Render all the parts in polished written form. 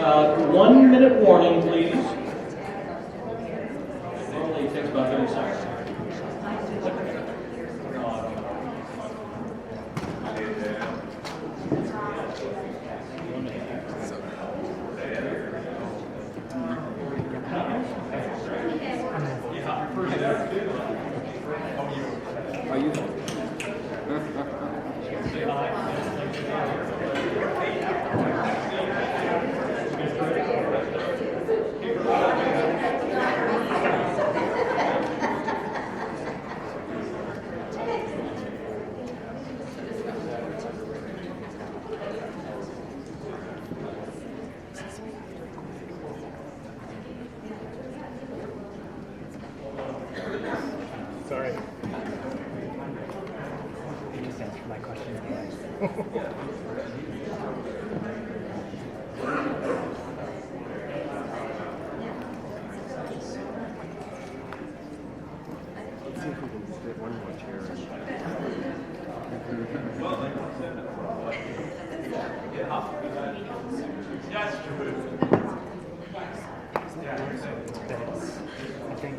1 minute warning, please. Normally it takes about 30 seconds. Are you? Sorry. You just answered my question. Let's see if we can fit one more chair. I think.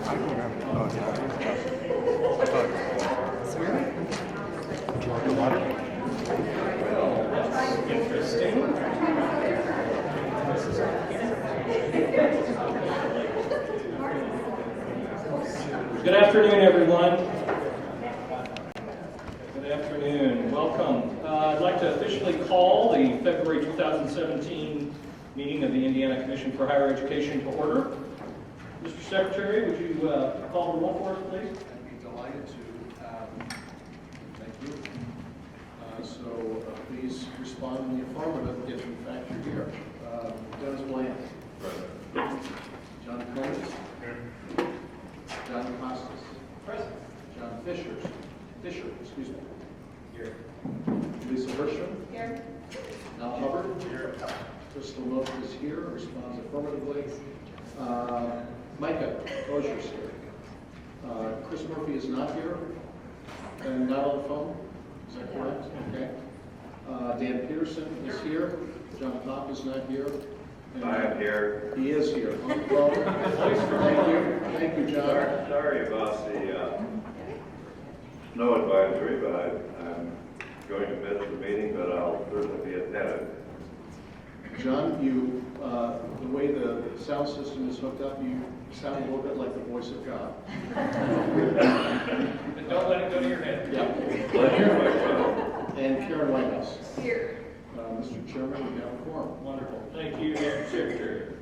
I don't remember. Oh, yeah. I thought. Really? Would you like the water? Interesting. Good afternoon, everyone. Good afternoon. Welcome. I'd like to officially call the February 2017 meeting of the Indiana Commission for Higher Education to order. Mr. Secretary, would you call the roll for us, please? I'd be delighted to. Thank you. Please respond in the affirmative if in fact you're here. Dennis Bland. Present. John Cummings. Here. John Costas. Present. John Fisher, excuse me. Here. Lisa Hirschman. Here. Al Hubbard. Here. Crystal Moak is here, responds affirmatively. Micah Closier's here. Chris Murphy is not here and not on the phone. Is that correct? Okay. Dan Peterson is here. John Pop is not here. And I am here. He is here on the phone. Thank you. Thank you, John. Sorry about the snow advisory, but I'm going to miss the meeting, but I'll certainly be attentive. John, the way the sound system is hooked up, you sound a little bit like the voice of God. And don't let it go to your head. Yep. Pleasure. And Karen Whitehouse. Here. Mr. Chairman, we have a quorum. Wonderful. Thank you, Mr. Secretary.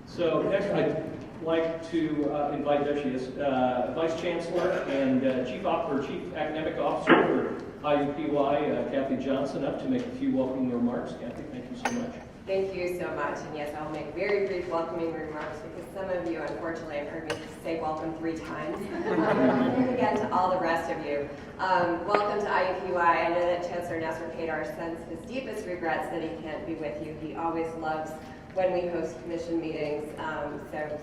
So next, I'd like to invite, there she is, Vice Chancellor and Chief Academic Officer for IUPUI, Kathy Johnson, up to make a few welcoming remarks. Kathy, thank you so much. Thank you so much. And yes, I'll make very brief welcoming remarks because some of you, unfortunately, have heard me say welcome 3 times. And again, to all the rest of you. Welcome to IUPUI. I know that Chancellor Nasser Kadar sends his deepest regrets that he can't be with you. He always loves when we host commission meetings,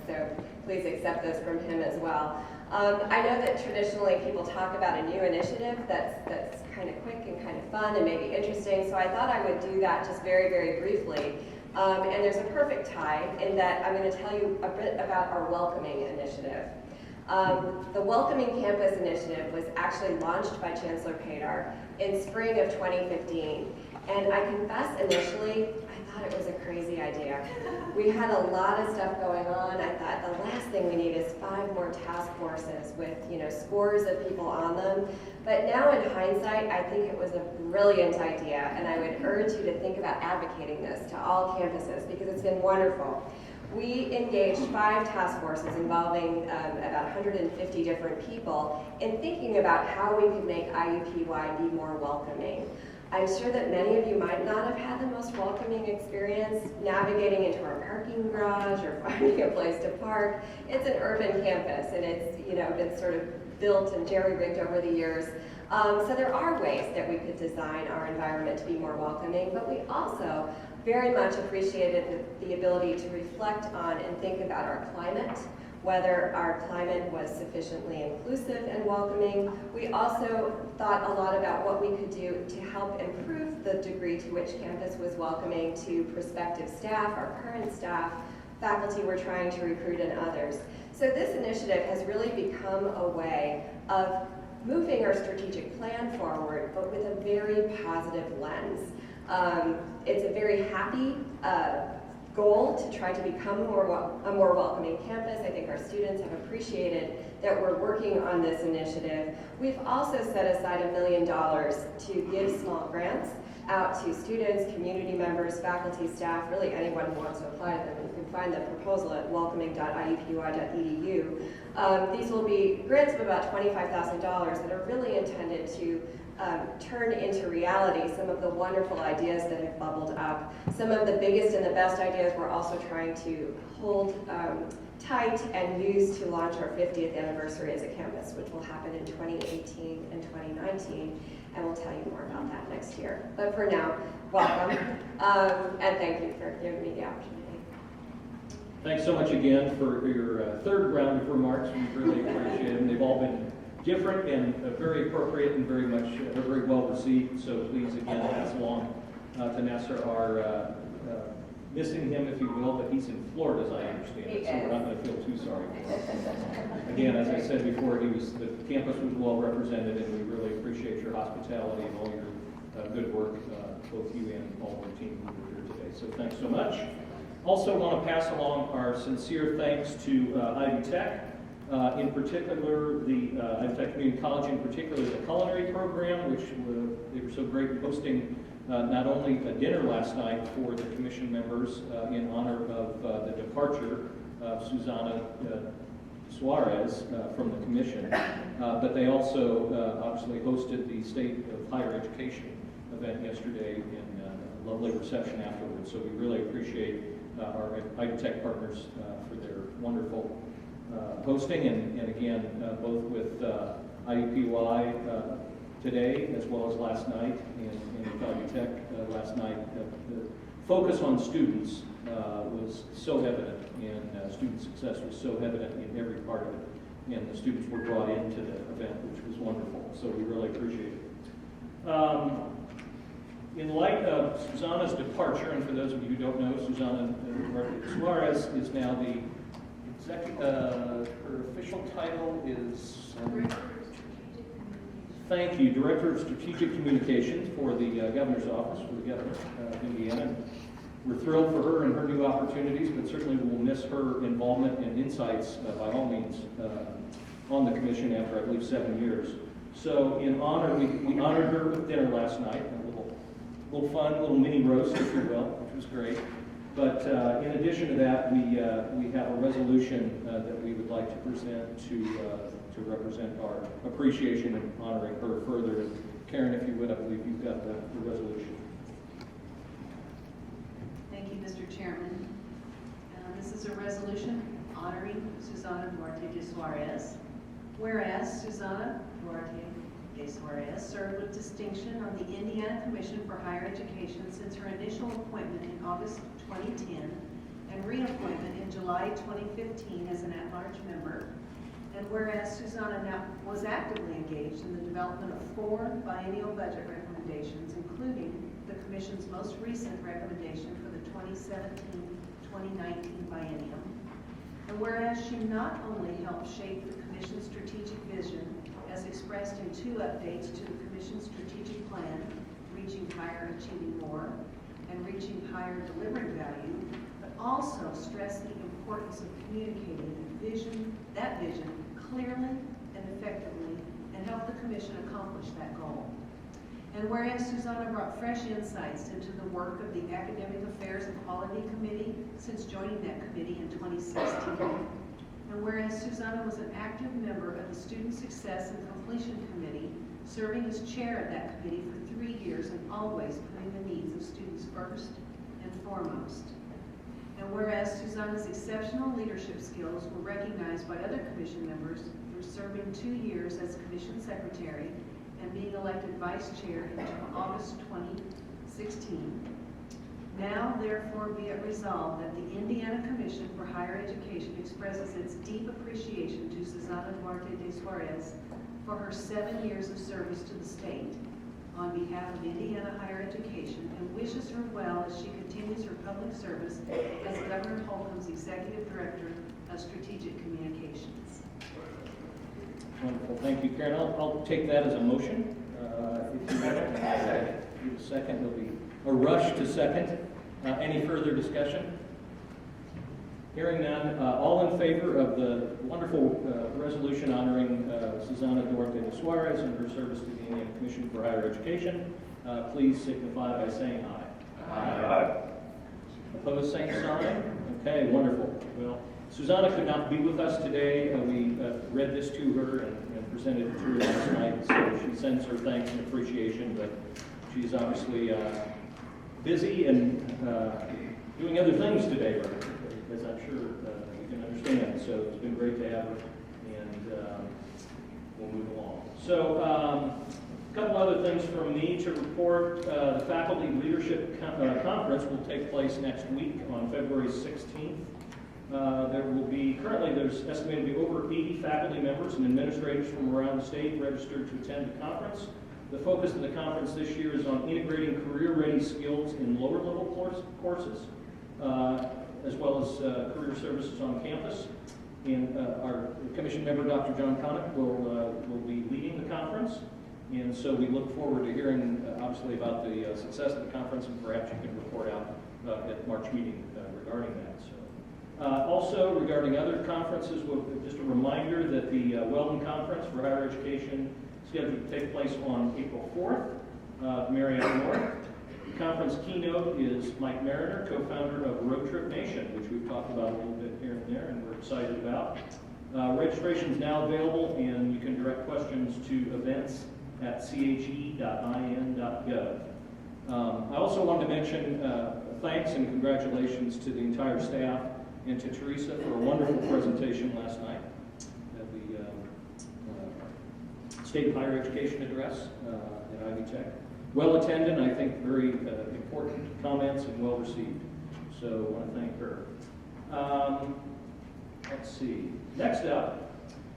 so please accept those from him as well. I know that traditionally people talk about a new initiative that's kind of quick and kind of fun and maybe interesting, so I thought I would do that just very, very briefly. And there's a perfect tie in that I'm going to tell you a bit about our Welcoming Initiative. The Welcoming Campus Initiative was actually launched by Chancellor Kadar in spring of 2015. And I confess initially, I thought it was a crazy idea. We had a lot of stuff going on. I thought the last thing we need is 5 more task forces with, scores of people on them. But now in hindsight, I think it was a brilliant idea, and I would urge you to think about advocating this to all campuses because it's been wonderful. We engaged 5 task forces involving about 150 different people in thinking about how we could make IUPUI be more welcoming. I'm sure that many of you might not have had the most welcoming experience navigating into our parking garage or finding a place to park. It's an urban campus and it's been sort of built and jerry-rigged over the years. So there are ways that we could design our environment to be more welcoming, but we also very much appreciated the ability to reflect on and think about our climate. whether our climate was sufficiently inclusive and welcoming. We also thought a lot about what we could do to help improve the degree to which campus was welcoming to prospective staff, our current staff, faculty we're trying to recruit, and others. So this initiative has really become a way of moving our strategic plan forward, but with a very positive lens. It's a very happy goal to try to become a more welcoming campus. I think our students have appreciated that we're working on this initiative. We've also set aside $1 million to give small grants out to students, community members, faculty, staff, really anyone who wants to apply to them. You can find the proposal at welcoming.iupui.edu. These will be grants of about $25,000 that are really intended to turn into reality some of the wonderful ideas that have bubbled up. Some of the biggest and the best ideas we're also trying to hold tight and use to launch our 50th anniversary as a campus, which will happen in 2018 and 2019, and we'll tell you more about that next year. But for now, welcome, and thank you for giving me the opportunity. Thanks so much again for your third round of remarks. We really appreciate them. They've all been different and very appropriate and very well received. So please again pass along to Nasser our missing him, if you will, but he's in Florida, as I understand it, so we're not going to feel too sorry for him. Again, as I said before, the campus was well represented, and we really appreciate your hospitality and all your good work, both you and all the team who are here today. So thanks so much. Also want to pass along our sincere thanks to Ivy Tech, in particular the Ivy Tech Community College, in particular the culinary program, which they were so great in hosting not only a dinner last night for the commission members in honor of the departure of Susana Suarez from the commission, but they also obviously hosted the State of Higher Education event yesterday in a lovely reception afterwards. So we really appreciate our Ivy Tech partners for their wonderful hosting, and again, both with IUPUI today as well as last night, and with Ivy Tech last night. The focus on students was so evident, and student success was so evident in every part of it, and the students were brought into the event, which was wonderful, so we really appreciate it. In light of Susana's departure, and for those of you who don't know, Susana Suarez is now the executive, her official title is, thank you, Director of Strategic Communications for the Governor's Office, for the Governor of Indiana. We're thrilled for her and her new opportunities, but certainly we'll miss her involvement and insights by all means on the commission after, I believe, 7 years. So in honor, we honored her with dinner last night, a little fun, a little mini roast, if you will, which was great. But in addition to that, we have a resolution that we would like to present to represent our appreciation and honoring her further. And Karen, if you would, I believe you've got the resolution. Thank you, Mr. Chairman. This is a resolution honoring Susana Duarte de Suarez. Whereas Susana Duarte de Suarez served with distinction on the Indiana Commission for Higher Education since her initial appointment in August 2010 and reappointment in July 2015 as an at-large member. And whereas Susana now was actively engaged in the development of 4 biennial budget recommendations, including the Commission's most recent recommendation for the 2017-2019 biennium. And whereas she not only helped shape the Commission's strategic vision as expressed in 2 updates to the Commission's strategic plan, Reaching Higher, Achieving More, and Reaching Higher, Delivering Value, but also stressed the importance of communicating that vision clearly and effectively, and help the Commission accomplish that goal. And whereas Susana brought fresh insights into the work of the Academic Affairs and Quality Committee since joining that committee in 2016, and whereas Susana was an active member of the Student Success and Completion Committee, serving as chair of that committee for 3 years and always putting the needs of students first and foremost. And whereas Susana's exceptional leadership skills were recognized by other commission members through serving 2 years as commission secretary and being elected vice chair in August 2016. Now therefore be it resolved that the Indiana Commission for Higher Education expresses its deep appreciation to Susana Duarte de Suarez for her 7 years of service to the state on behalf of Indiana Higher Education and wishes her well as she continues her public service as Governor Holcomb's Executive Director of Strategic Communications. Wonderful, thank you, Karen. I'll take that as a motion. If you want to give a second, there'll be a rush to second. Any further discussion? Hearing none, all in favor of the wonderful resolution honoring Susana Duarte de Suarez and her service to the Indiana Commission for Higher Education, please signify by saying aye. Aye. Opposed, same sign? Okay, wonderful. Well, Susana could not be with us today. We read this to her and presented it to her last night, so she sends her thanks and appreciation, but she's obviously busy and doing other things today, as I'm sure you can understand. So it's been great to have her, and we'll move along. So a couple other things from me to report. The Faculty Leadership Conference will take place next week on February 16th. There will be, currently there's estimated to be over 80 faculty members and administrators from around the state registered to attend the conference. The focus of the conference this year is on integrating career-ready skills in lower-level courses, as well as career services on campus. And our commission member, Dr. John Connick, will be leading the conference. And so we look forward to hearing, obviously, about the success of the conference, and perhaps you can report out at March meeting regarding that. So, also, regarding other conferences, just a reminder that the Weldon Conference for Higher Education is scheduled to take place on April 4th, Marriott North. The conference keynote is Mike Mariner, co-founder of Road Trip Nation, which we've talked about a little bit here and there, and we're excited about. Registration is now available, and you can direct questions to events@che.in.gov. I also wanted to mention thanks and congratulations to the entire staff and to Teresa for a wonderful presentation last night at the State Higher Education Address at Ivy Tech. Well attended, I think very important comments and well received. So I want to thank her. Let's see. Next up,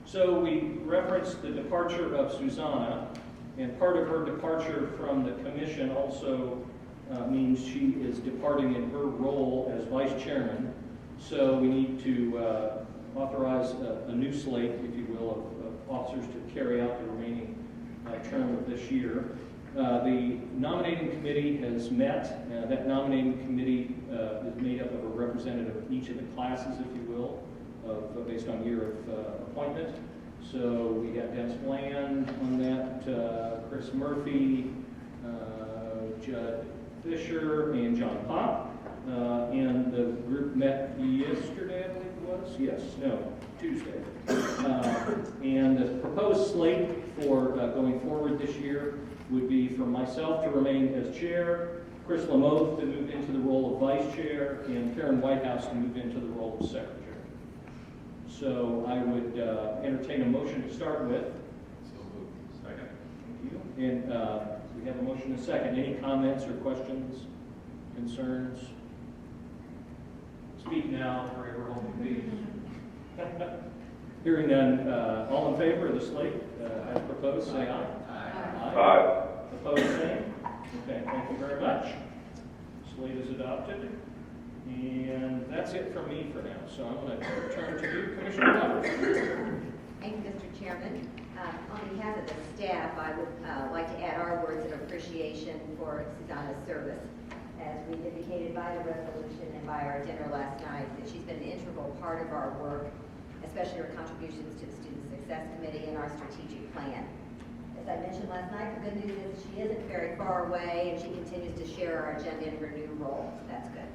so we referenced the departure of Susana, and part of her departure from the commission also means she is departing in her role as vice chairman. So we need to authorize a new slate, if you will, of officers to carry out the remaining term of this year. The nominating committee has met. That nominating committee is made up of a representative of each of the classes, if you will, based on year of appointment. So we got Dennis Bland on that, Chris Murphy, Judd Fisher, and John Pop. And the group met yesterday, I believe it was? Yes, no, Tuesday. And the proposed slate for going forward this year would be for myself to remain as chair, Chris Lamoth to move into the role of vice chair, and Karen Whitehouse to move into the role of secretary. So I would entertain a motion to start with. So moved. Second. Thank you. And we have a motion and a second. Any comments or questions, concerns? Speak now, forever hold your peace. Hearing none, all in favor of the slate as proposed, say aye. Aye. Aye. Opposed, same. Okay, thank you very much. Slate is adopted. And that's it from me for now. So I'm going to turn to you, Commissioner Roberts. Thank you, Mr. Chairman. On behalf of the staff, I would like to add our words of appreciation for Susana's service. As we indicated by the resolution and by our dinner last night, that she's been an integral part of our work, especially her contributions to the Student Success Committee and our strategic plan. As I mentioned last night, the good news is she isn't very far away, and she continues to share our agenda in her new role. That's good.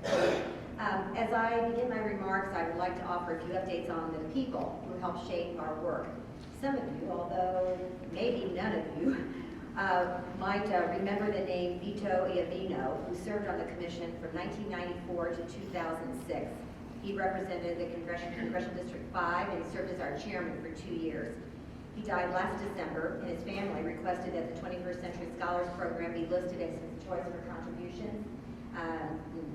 As I begin my remarks, I would like to offer a few updates on the people who helped shape our work. Some of you, although maybe none of you, might remember the name Vito Iovino, who served on the commission from 1994 to 2006. He represented the Congressional District 5 and served as our chairman for 2 years. He died last December, and his family requested that the 21st Century Scholars Program be listed as his choice for contributions.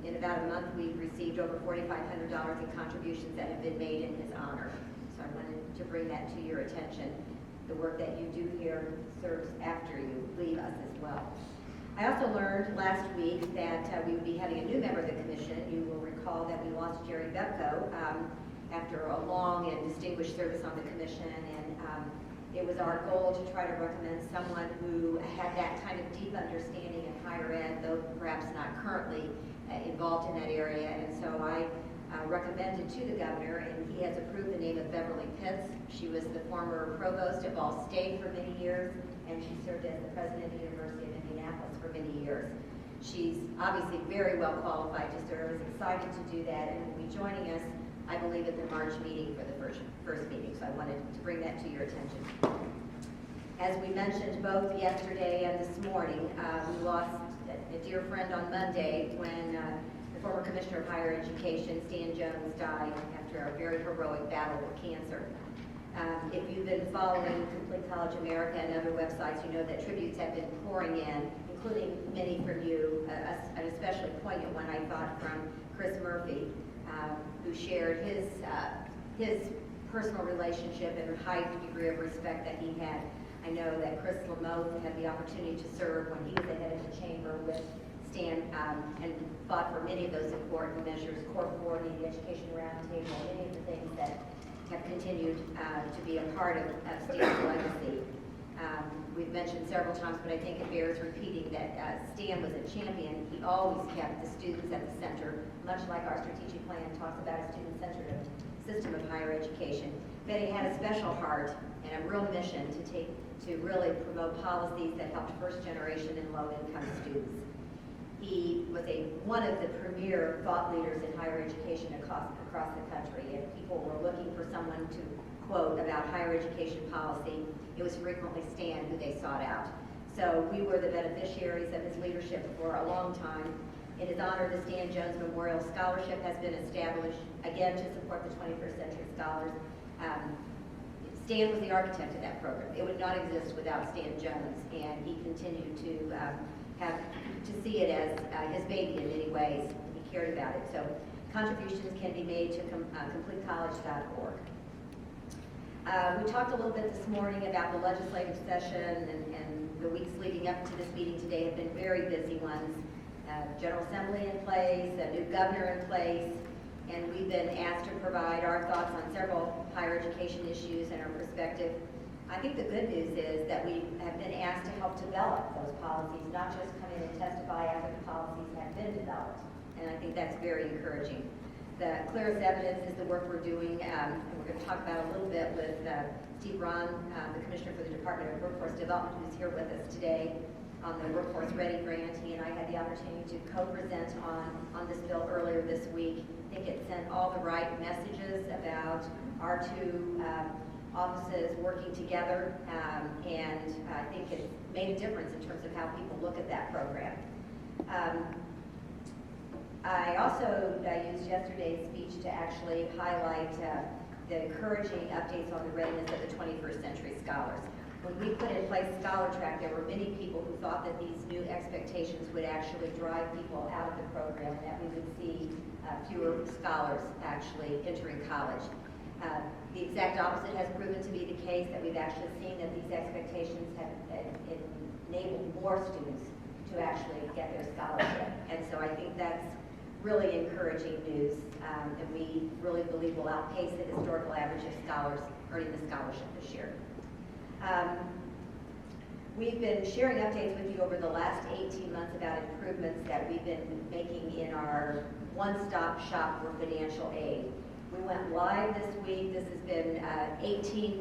In about a month, we've received over $4,500 in contributions that have been made in his honor. So I wanted to bring that to your attention. The work that you do here serves after you leave us as well. I also learned last week that we would be having a new member of the commission. You will recall that we lost Jerry Bepko after a long and distinguished service on the commission, and it was our goal to try to recommend someone who had that kind of deep understanding in higher ed, though perhaps not currently involved in that area. And so I recommended to the governor, and he has approved the name of Beverly Pitts. She was the former provost at Ball State for many years, and she served as the president of the University of Indianapolis for many years. She's obviously very well qualified to serve, is excited to do that, and will be joining us, I believe, at the March meeting for the first meeting. So I wanted to bring that to your attention. As we mentioned both yesterday and this morning, we lost a dear friend on Monday when the former Commissioner of Higher Education, Stan Jones, died after a very heroic battle with cancer. If you've been following Complete College America and other websites, you know that tributes have been pouring in, including many from you, an especially poignant one I thought from Chris Murphy, who shared his personal relationship and the high degree of respect that he had. I know that Chris Lamoth had the opportunity to serve when he was the head of the chamber with Stan and fought for many of those important measures, Core 40, the Education Roundtable, many of the things that have continued to be a part of Stan's legacy. We've mentioned several times, but I think it bears repeating that Stan was a champion. He always kept the students at the center, much like our strategic plan talks about a student-centered system of higher education. But he had a special heart and a real mission to really promote policies that helped first-generation and low-income students. He was one of the premier thought leaders in higher education across the country. If people were looking for someone to quote about higher education policy, it was frequently Stan who they sought out. So we were the beneficiaries of his leadership for a long time. In his honor, the Stan Jones Memorial Scholarship has been established, again, to support the 21st Century Scholars. Stan was the architect of that program. It would not exist without Stan Jones, and he continued to see it as his baby in many ways. He cared about it. So contributions can be made to completecollege.org. We talked a little bit this morning about the legislative session, and the weeks leading up to this meeting today have been very busy ones. General Assembly in place, a new governor in place, and we've been asked to provide our thoughts on several higher education issues and our perspective. I think the good news is that we have been asked to help develop those policies, not just come in and testify after the policies have been developed. And I think that's very encouraging. The clearest evidence is the work we're doing, and we're going to talk about a little bit with Steve Ron, the Commissioner for the Department of Workforce Development, who's here with us today on the Workforce Ready grant. He and I had the opportunity to co-present on this bill earlier this week. I think it sent all the right messages about our two offices working together, and I think it made a difference in terms of how people look at that program. I also used yesterday's speech to actually highlight the encouraging updates on the readiness of the 21st Century Scholars. When we put in place Scholar Track, there were many people who thought that these new expectations would actually drive people out of the program and that we would see fewer scholars actually entering college. The exact opposite has proven to be the case, that we've actually seen that these expectations have enabled more students to actually get their scholarship. And so I think that's really encouraging news, and we really believe will outpace the historical average of scholars earning the scholarship this year. We've been sharing updates with you over the last 18 months about improvements that we've been making in our one-stop shop for financial aid. We went live this week. This has been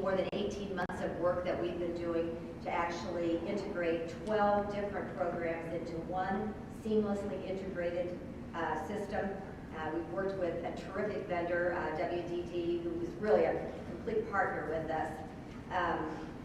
more than 18 months of work that we've been doing to actually integrate 12 different programs into one seamlessly integrated system. We've worked with a terrific vendor, WDD, who was really a complete partner with us.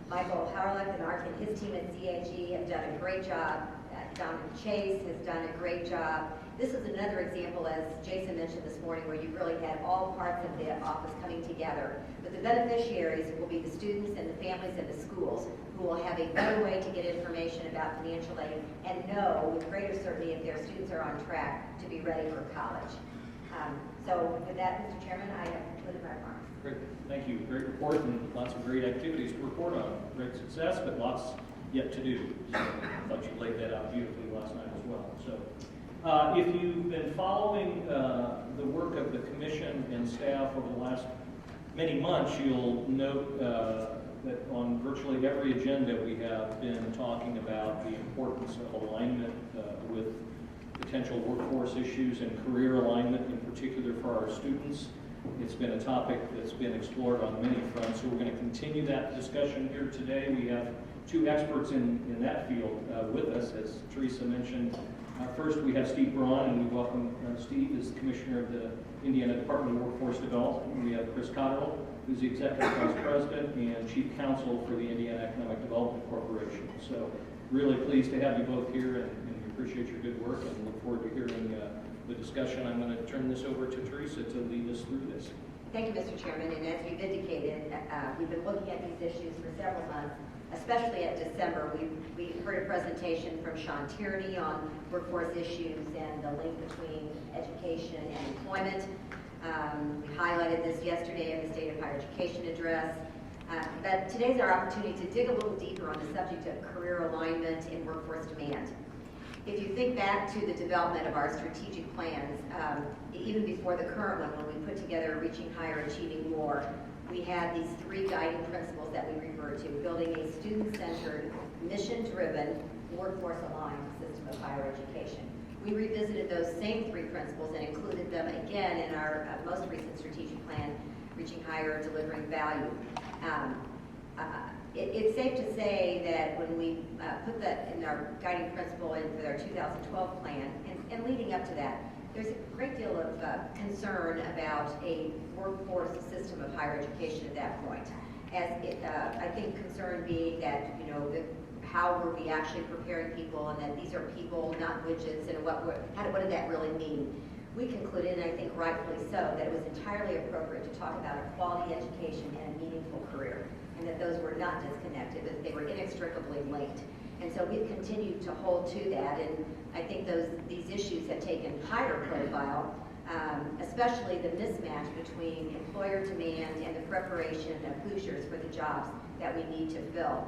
Michael Howard and his team at CAG have done a great job. Dominic Chase has done a great job. This is another example, as Jason mentioned this morning, where you really had all parts of the office coming together. But the beneficiaries will be the students and the families and the schools, who will have a better way to get information about financial aid and know with greater certainty if their students are on track to be ready for college. So with that, Mr. Chairman, I have concluded my remarks. Great, thank you. Great report and lots of great activities to report on. Great success, but lots yet to do. So I thought you laid that out beautifully last night as well. So if you've been following the work of the commission and staff over the last many months, you'll note that on virtually every agenda we have been talking about the importance of alignment with potential workforce issues and career alignment, in particular for our students. It's been a topic that's been explored on many fronts, so we're going to continue that discussion here today. We have two experts in that field with us, as Teresa mentioned. First, we have Steve Braun, and we welcome Steve as Commissioner of the Indiana Department of Workforce Development. We have Chris Cotterill, who's the Executive Vice President and Chief Counsel for the Indiana Economic Development Corporation. So really pleased to have you both here, and we appreciate your good work and look forward to hearing the discussion. I'm going to turn this over to Teresa to lead us through this. Thank you, Mr. Chairman. And as you've indicated, we've been looking at these issues for several months, especially at December. We heard a presentation from Sean Tierney on workforce issues and the link between education and employment. We highlighted this yesterday in the State of Higher Education address. But today's our opportunity to dig a little deeper on the subject of career alignment and workforce demand. If you think back to the development of our strategic plans, even before the current one, when we put together Reaching Higher, Achieving More, we had these three guiding principles that we refer to: building a student-centered, mission-driven, workforce-aligned system of higher education. We revisited those same three principles and included them again in our most recent strategic plan, Reaching Higher, Delivering Value. It's safe to say that when we put that in our guiding principle in for our 2012 plan, and leading up to that, there's a great deal of concern about a workforce system of higher education at that point. I think concern being that, how were we actually preparing people, and that these are people, not widgets, and what did that really mean? We concluded, and I think rightfully so, that it was entirely appropriate to talk about a quality education and a meaningful career, and that those were not disconnected, but they were inextricably linked. And so we've continued to hold to that, and I think these issues have taken higher profile, especially the mismatch between employer demand and the preparation of Hoosiers for the jobs that we need to fill.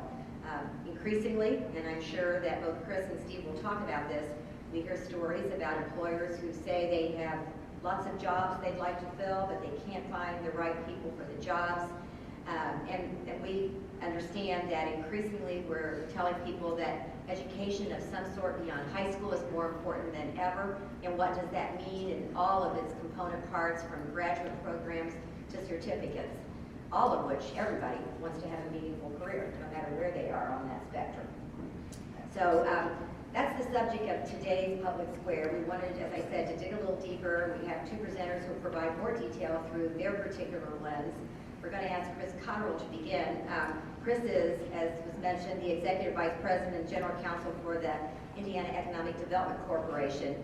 Increasingly, and I'm sure that both Chris and Steve will talk about this, we hear stories about employers who say they have lots of jobs they'd like to fill, but they can't find the right people for the jobs. And we understand that increasingly we're telling people that education of some sort beyond high school is more important than ever. And what does that mean in all of its component parts, from graduate programs to certificates, all of which everybody wants to have a meaningful career, no matter where they are on that spectrum. So that's the subject of today's Public Square. We wanted, as I said, to dig a little deeper. We have two presenters who will provide more detail through their particular lens. We're going to ask Chris Cotterill to begin. Chris is, as was mentioned, the Executive Vice President and General Counsel for the Indiana Economic Development Corporation.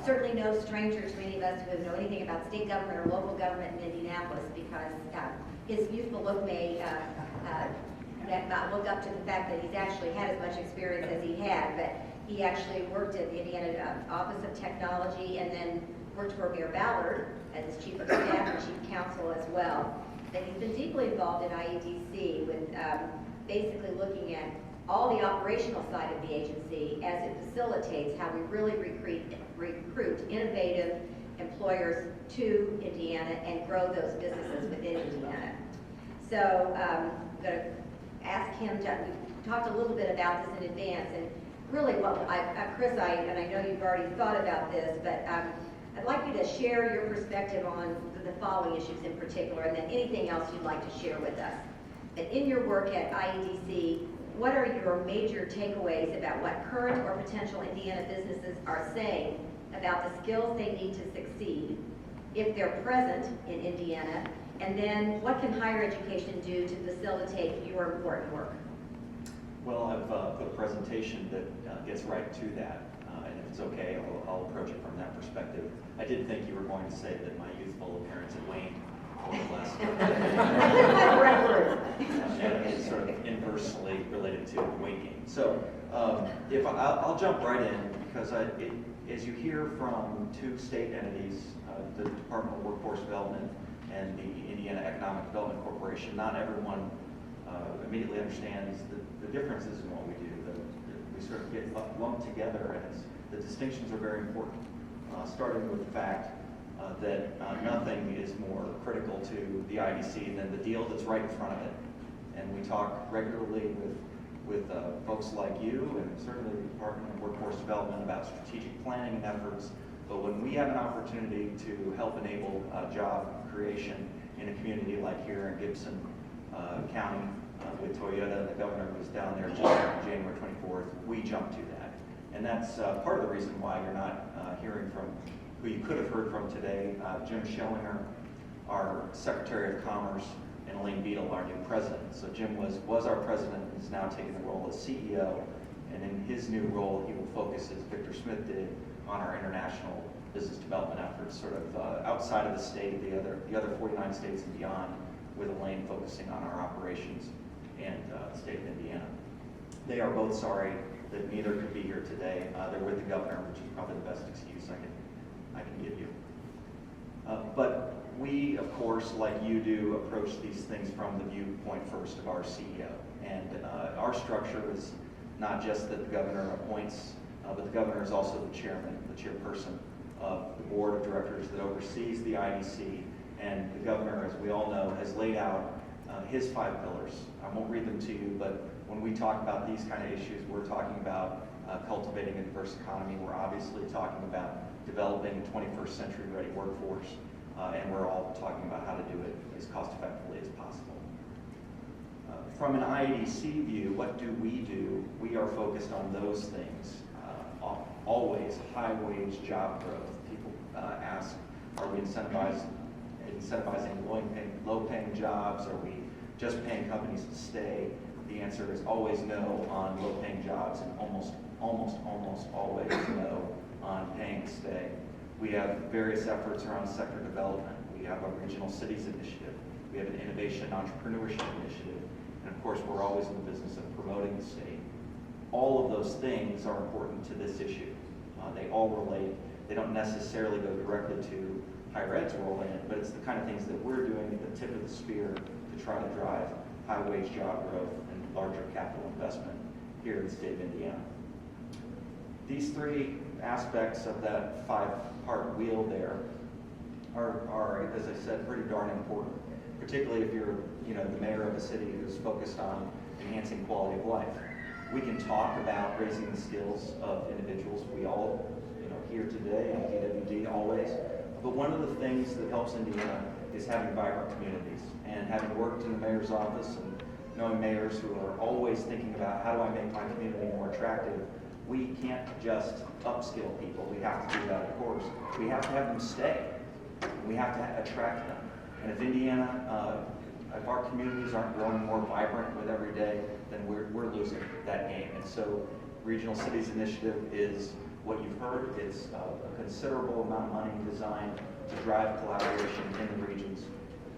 Certainly no stranger to any of us who know anything about state government or local government in Indianapolis, because his youthful look may not look up to the fact that he's actually had as much experience as he had, but he actually worked at the Indiana Office of Technology and then worked for Mayor Ballard as Chief of Staff and Chief Counsel as well. And he's been deeply involved in IEDC with basically looking at all the operational side of the agency as it facilitates how we really recruit innovative employers to Indiana and grow those businesses within Indiana. So I'm going to ask him to, we talked a little bit about this in advance, and really what Chris, and I know you've already thought about this, but I'd like you to share your perspective on the following issues in particular, and then anything else you'd like to share with us. And in your work at IEDC, what are your major takeaways about what current or potential Indiana businesses are saying about the skills they need to succeed if they're present in Indiana, And then what can higher education do to facilitate your important work? Well, I've put a presentation that gets right to that, and if it's okay, I'll approach it from that perspective. I did think you were going to say that my youthful appearance had waned over the last and it's sort of inversely related to weight gain. So if I'll jump right in, because as you hear from two state entities, the Department of Workforce Development and the Indiana Economic Development Corporation, not everyone immediately understands the differences in what we do. We sort of get lumped together, and the distinctions are very important, starting with the fact that nothing is more critical to the IDC than the deal that's right in front of it. And we talk regularly with folks like you, and certainly the Department of Workforce Development, about strategic planning and efforts. But when we have an opportunity to help enable job creation in a community like here in Gibson County with Toyota, the governor was down there just on January 24th, we jump to that. And that's part of the reason why you're not hearing from who you could have heard from today, Jim Schillinger, our Secretary of Commerce, and Elaine Beadle, our new president. So Jim was our president and is now taking the role as CEO. And in his new role, he will focus, as Victor Smith did, on our international business development efforts, sort of outside of the state, the other 49 states and beyond, with Elaine focusing on our operations and the state of Indiana. They are both sorry that neither could be here today. They're with the governor, which is probably the best excuse I can give you. But we, of course, like you do, approach these things from the viewpoint first of our CEO. And our structure is not just that the governor appoints, but the governor is also the chairman, the chairperson of the board of directors that oversees the IDC. And the governor, as we all know, has laid out his 5 pillars. I won't read them to you, but when we talk about these kind of issues, we're talking about cultivating a diverse economy. We're obviously talking about developing a 21st century ready workforce, and we're all talking about how to do it as cost effectively as possible. From an IDC view, what do? We are focused on those things. Always high wage job growth. People ask, are we incentivizing low paying jobs? Are we just paying companies to stay? The answer is always no on low paying jobs, and almost always no on paying to stay. We have various efforts around sector development. We have a regional cities initiative. We have an innovation and entrepreneurship initiative. And of course, we're always in the business of promoting the state. All of those things are important to this issue. They all relate. They don't necessarily go directly to higher ed's role in it, but it's the kind of things that we're doing at the tip of the spear to try to drive high wage job growth and larger capital investment here in the state of Indiana. These 3 aspects of that 5-part wheel there are, as I said, pretty darn important, particularly if you're the mayor of a city who's focused on enhancing quality of life. We can talk about raising the skills of individuals. We all, here today, and PWD always. But one of the things that helps Indiana is having vibrant communities. And having worked in the mayor's office and knowing mayors who are always thinking about how do I make my community more attractive, we can't just upskill people. We have to do that, of course. We have to have them stay. We have to attract them. And if Indiana, if our communities aren't growing more vibrant with every day, then we're losing that game. And so Regional Cities Initiative is what you've heard. It's a considerable amount of money designed to drive collaboration in the regions.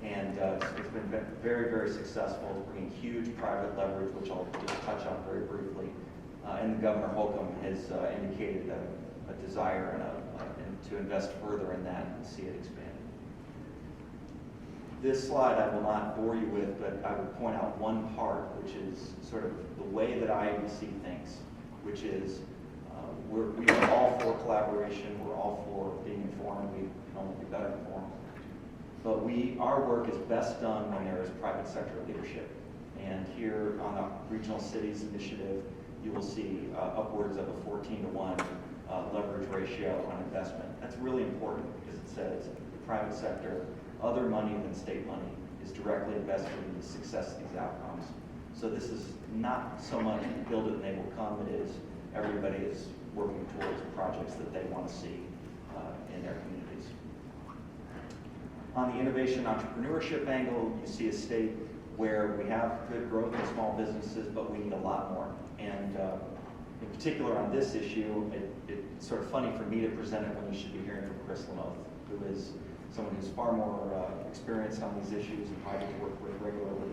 And it's been very, very successful, bringing huge private leverage, which I'll just touch on very briefly. And Governor Holcomb has indicated a desire and to invest further in that and see it expand. This slide I will not bore you with, but I would point out one part, which is sort of the way that IABC thinks, which is we are all for collaboration, we're all for being informed, we can only be better informed. But our work is best done when there is private sector leadership. And here on the Regional Cities Initiative, you will see upwards of a 14-to-1 leverage ratio on investment. That's really important because it says the private sector, other money than state money, is directly invested in the success of these outcomes. So this is not so much build it and they will come, it is everybody is working towards projects that they want to see in their communities. On the innovation entrepreneurship angle, you see a state where we have good growth in small businesses, but we need a lot more. And in particular on this issue, it's sort of funny for me to present it when you should be hearing from Chris Lamoth, who is someone who's far more experienced on these issues and hired to work with regularly,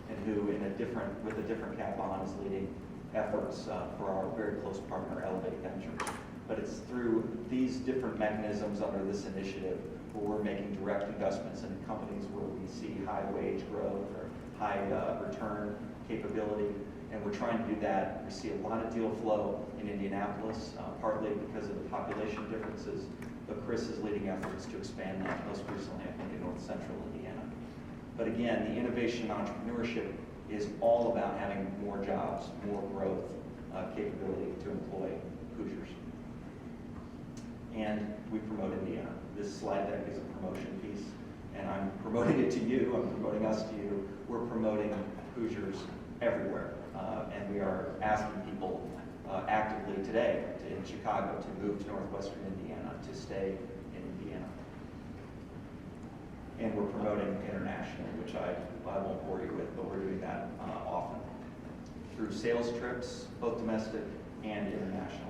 and who, with a different cap on, is leading efforts for our very close partner, Elevate Ventures. But it's through these different mechanisms under this initiative where we're making direct investments in companies where we see high wage growth or high return capability. And we're trying to do that. We see a lot of deal flow in Indianapolis, partly because of the population differences, but Chris is leading efforts to expand that, most recently, I think, in north central Indiana. But again, the innovation and entrepreneurship is all about having more jobs, more growth, capability to employ Hoosiers. And we promote Indiana. This slide deck is a promotion piece, and I'm promoting it to you, I'm promoting us to you. We're promoting Hoosiers everywhere, and we are asking people actively today in Chicago to move to northwestern Indiana, to stay in Indiana. And we're promoting international, which I won't bore you with, but we're doing that often through sales trips, both domestic and international.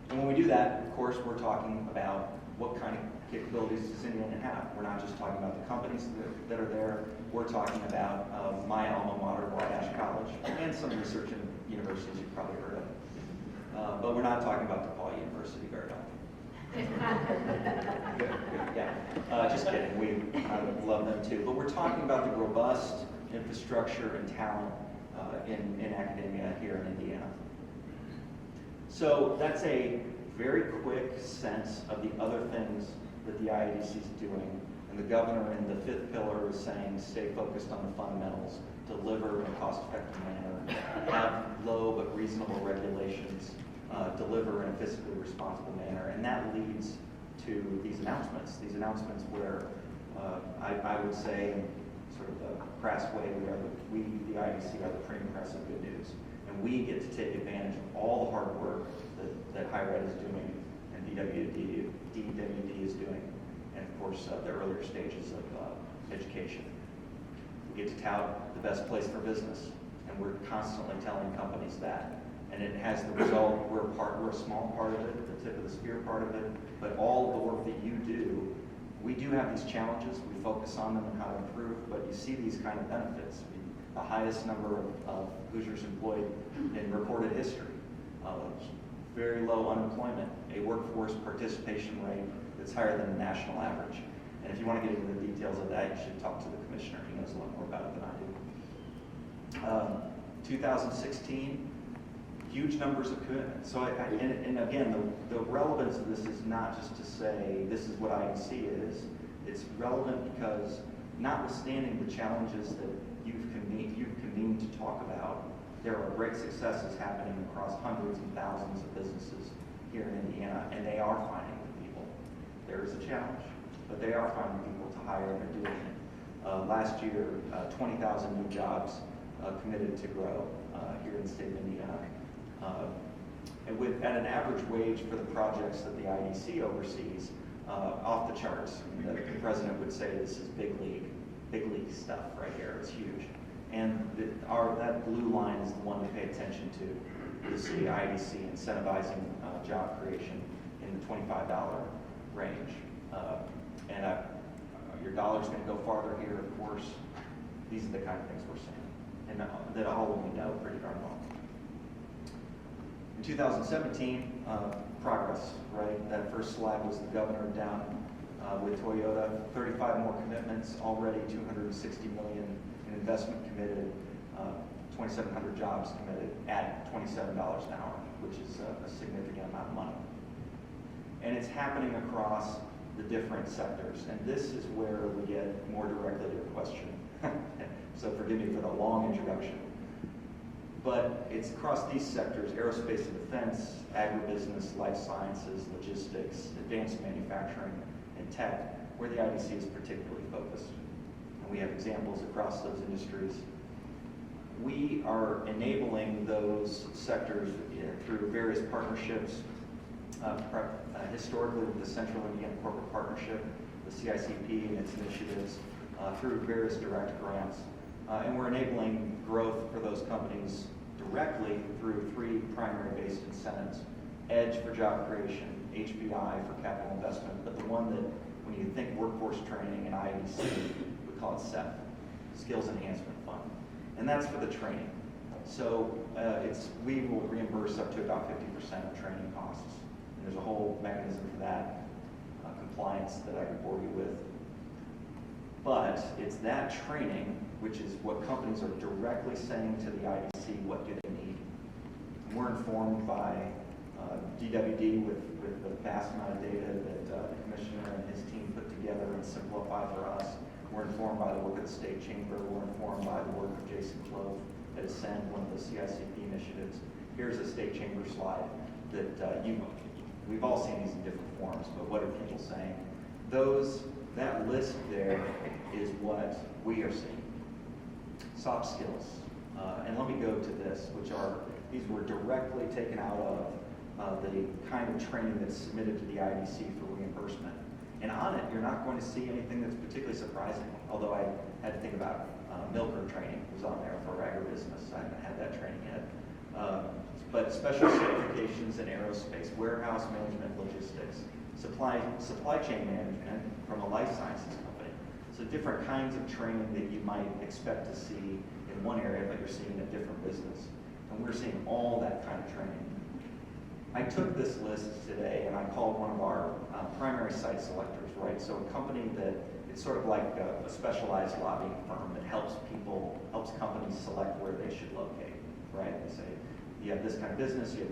And when we do that, of course, we're talking about what kind of capabilities does Indiana have. We're not just talking about the companies that are there. We're talking about my alma mater, Wabash College, and some research in universities you've probably heard of. But we're not talking about DePaul University very often. Yeah, just kidding. We love them too. But we're talking about the robust infrastructure and talent in academia here in Indiana. So that's a very quick sense of the other things that the IADC is doing. And the governor in the fifth pillar is saying, stay focused on the fundamentals, deliver in a cost-effective manner, have low but reasonable regulations, deliver in a fiscally responsible manner. And that leads to these announcements where I would say, in sort of a crass way, we, the IADC, are the printing press of good news. And we get to take advantage of all the hard work that higher ed is doing and DWD is doing, and of course the earlier stages of education. We get to tout the best place for business, and we're constantly telling companies that. And it has the result, we're a small part of it, the tip of the spear part of it, but all the work that you do, we do have these challenges, we focus on them and how to improve, but you see these kind of benefits. The highest number of Hoosiers employed in recorded history, very low unemployment, a workforce participation rate that's higher than the national average. And if you want to get into the details of that, you should talk to the commissioner. He knows a lot more about it than I do. 2016, huge numbers of commitments. So, and again, the relevance of this is not just to say this is what IADC is. It's relevant because notwithstanding the challenges that you've convened to talk about, there are great successes happening across hundreds and thousands of businesses here in Indiana, and they are finding the people. There is a challenge, but they are finding people to hire, and they're doing it. Last year, 20,000 new jobs committed to grow here in the state of Indiana. And at an average wage for the projects that the IDC oversees, off the charts. The president would say this is big league stuff right here. It's huge. And that blue line is the one to pay attention to. You see IDC incentivizing job creation in the $25 range. Your dollar's going to go farther here, of course. These are the kind of things we're seeing, and that all of we know pretty darn well. In 2017, progress, right? That first slide was the governor down with Toyota. 35 more commitments already, $260 million in investment committed, 2,700 jobs committed at $27 an hour, which is a significant amount of money. And it's happening across the different sectors. And this is where we get more directly to your question. So forgive me for the long introduction. But it's across these sectors: aerospace and defense, agribusiness, life sciences, logistics, advanced manufacturing, and tech, where the IDC is particularly focused. And we have examples across those industries. We are enabling those sectors through various partnerships, historically with the Central Indiana Corporate Partnership, the CICP and its initiatives through various direct grants. And we're enabling growth for those companies directly through 3 primary-based incentives: EDGE for job creation, HBI for capital investment, but the one that, when you think workforce training and IEC, we call it SEF, Skills Enhancement Fund. And that's for the training. So we will reimburse up to about 50% of training costs. And there's a whole mechanism for that, compliance that I can bore you with. But it's that training, which is what companies are directly saying to the IDC, what do they need? And we're informed by DWD with the vast amount of data that the commissioner and his team put together and simplify for us. We're informed by the work of the state chamber. We're informed by the work of Jason Clove at Ascend, one of the CICP initiatives. Here's a state chamber slide that we've all seen these in different forms, but what are people saying? That list there is what we are seeing. Soft skills. And let me go to this, these were directly taken out of the kind of training that's submitted to the IDC for reimbursement. And on it, you're not going to see anything that's particularly surprising, although I had to think about milker training was on there for agribusiness. I haven't had that training yet. But special certifications in aerospace, warehouse management, logistics, supply chain management from a life sciences company. So different kinds of training that you might expect to see in one area, but you're seeing in a different business. And we're seeing all that kind of training. I took this list today and I called one of our primary site selectors, right? So a company that, it's sort of like a specialized lobbying firm that helps companies select where they should locate, right? They say, you have this kind of business, you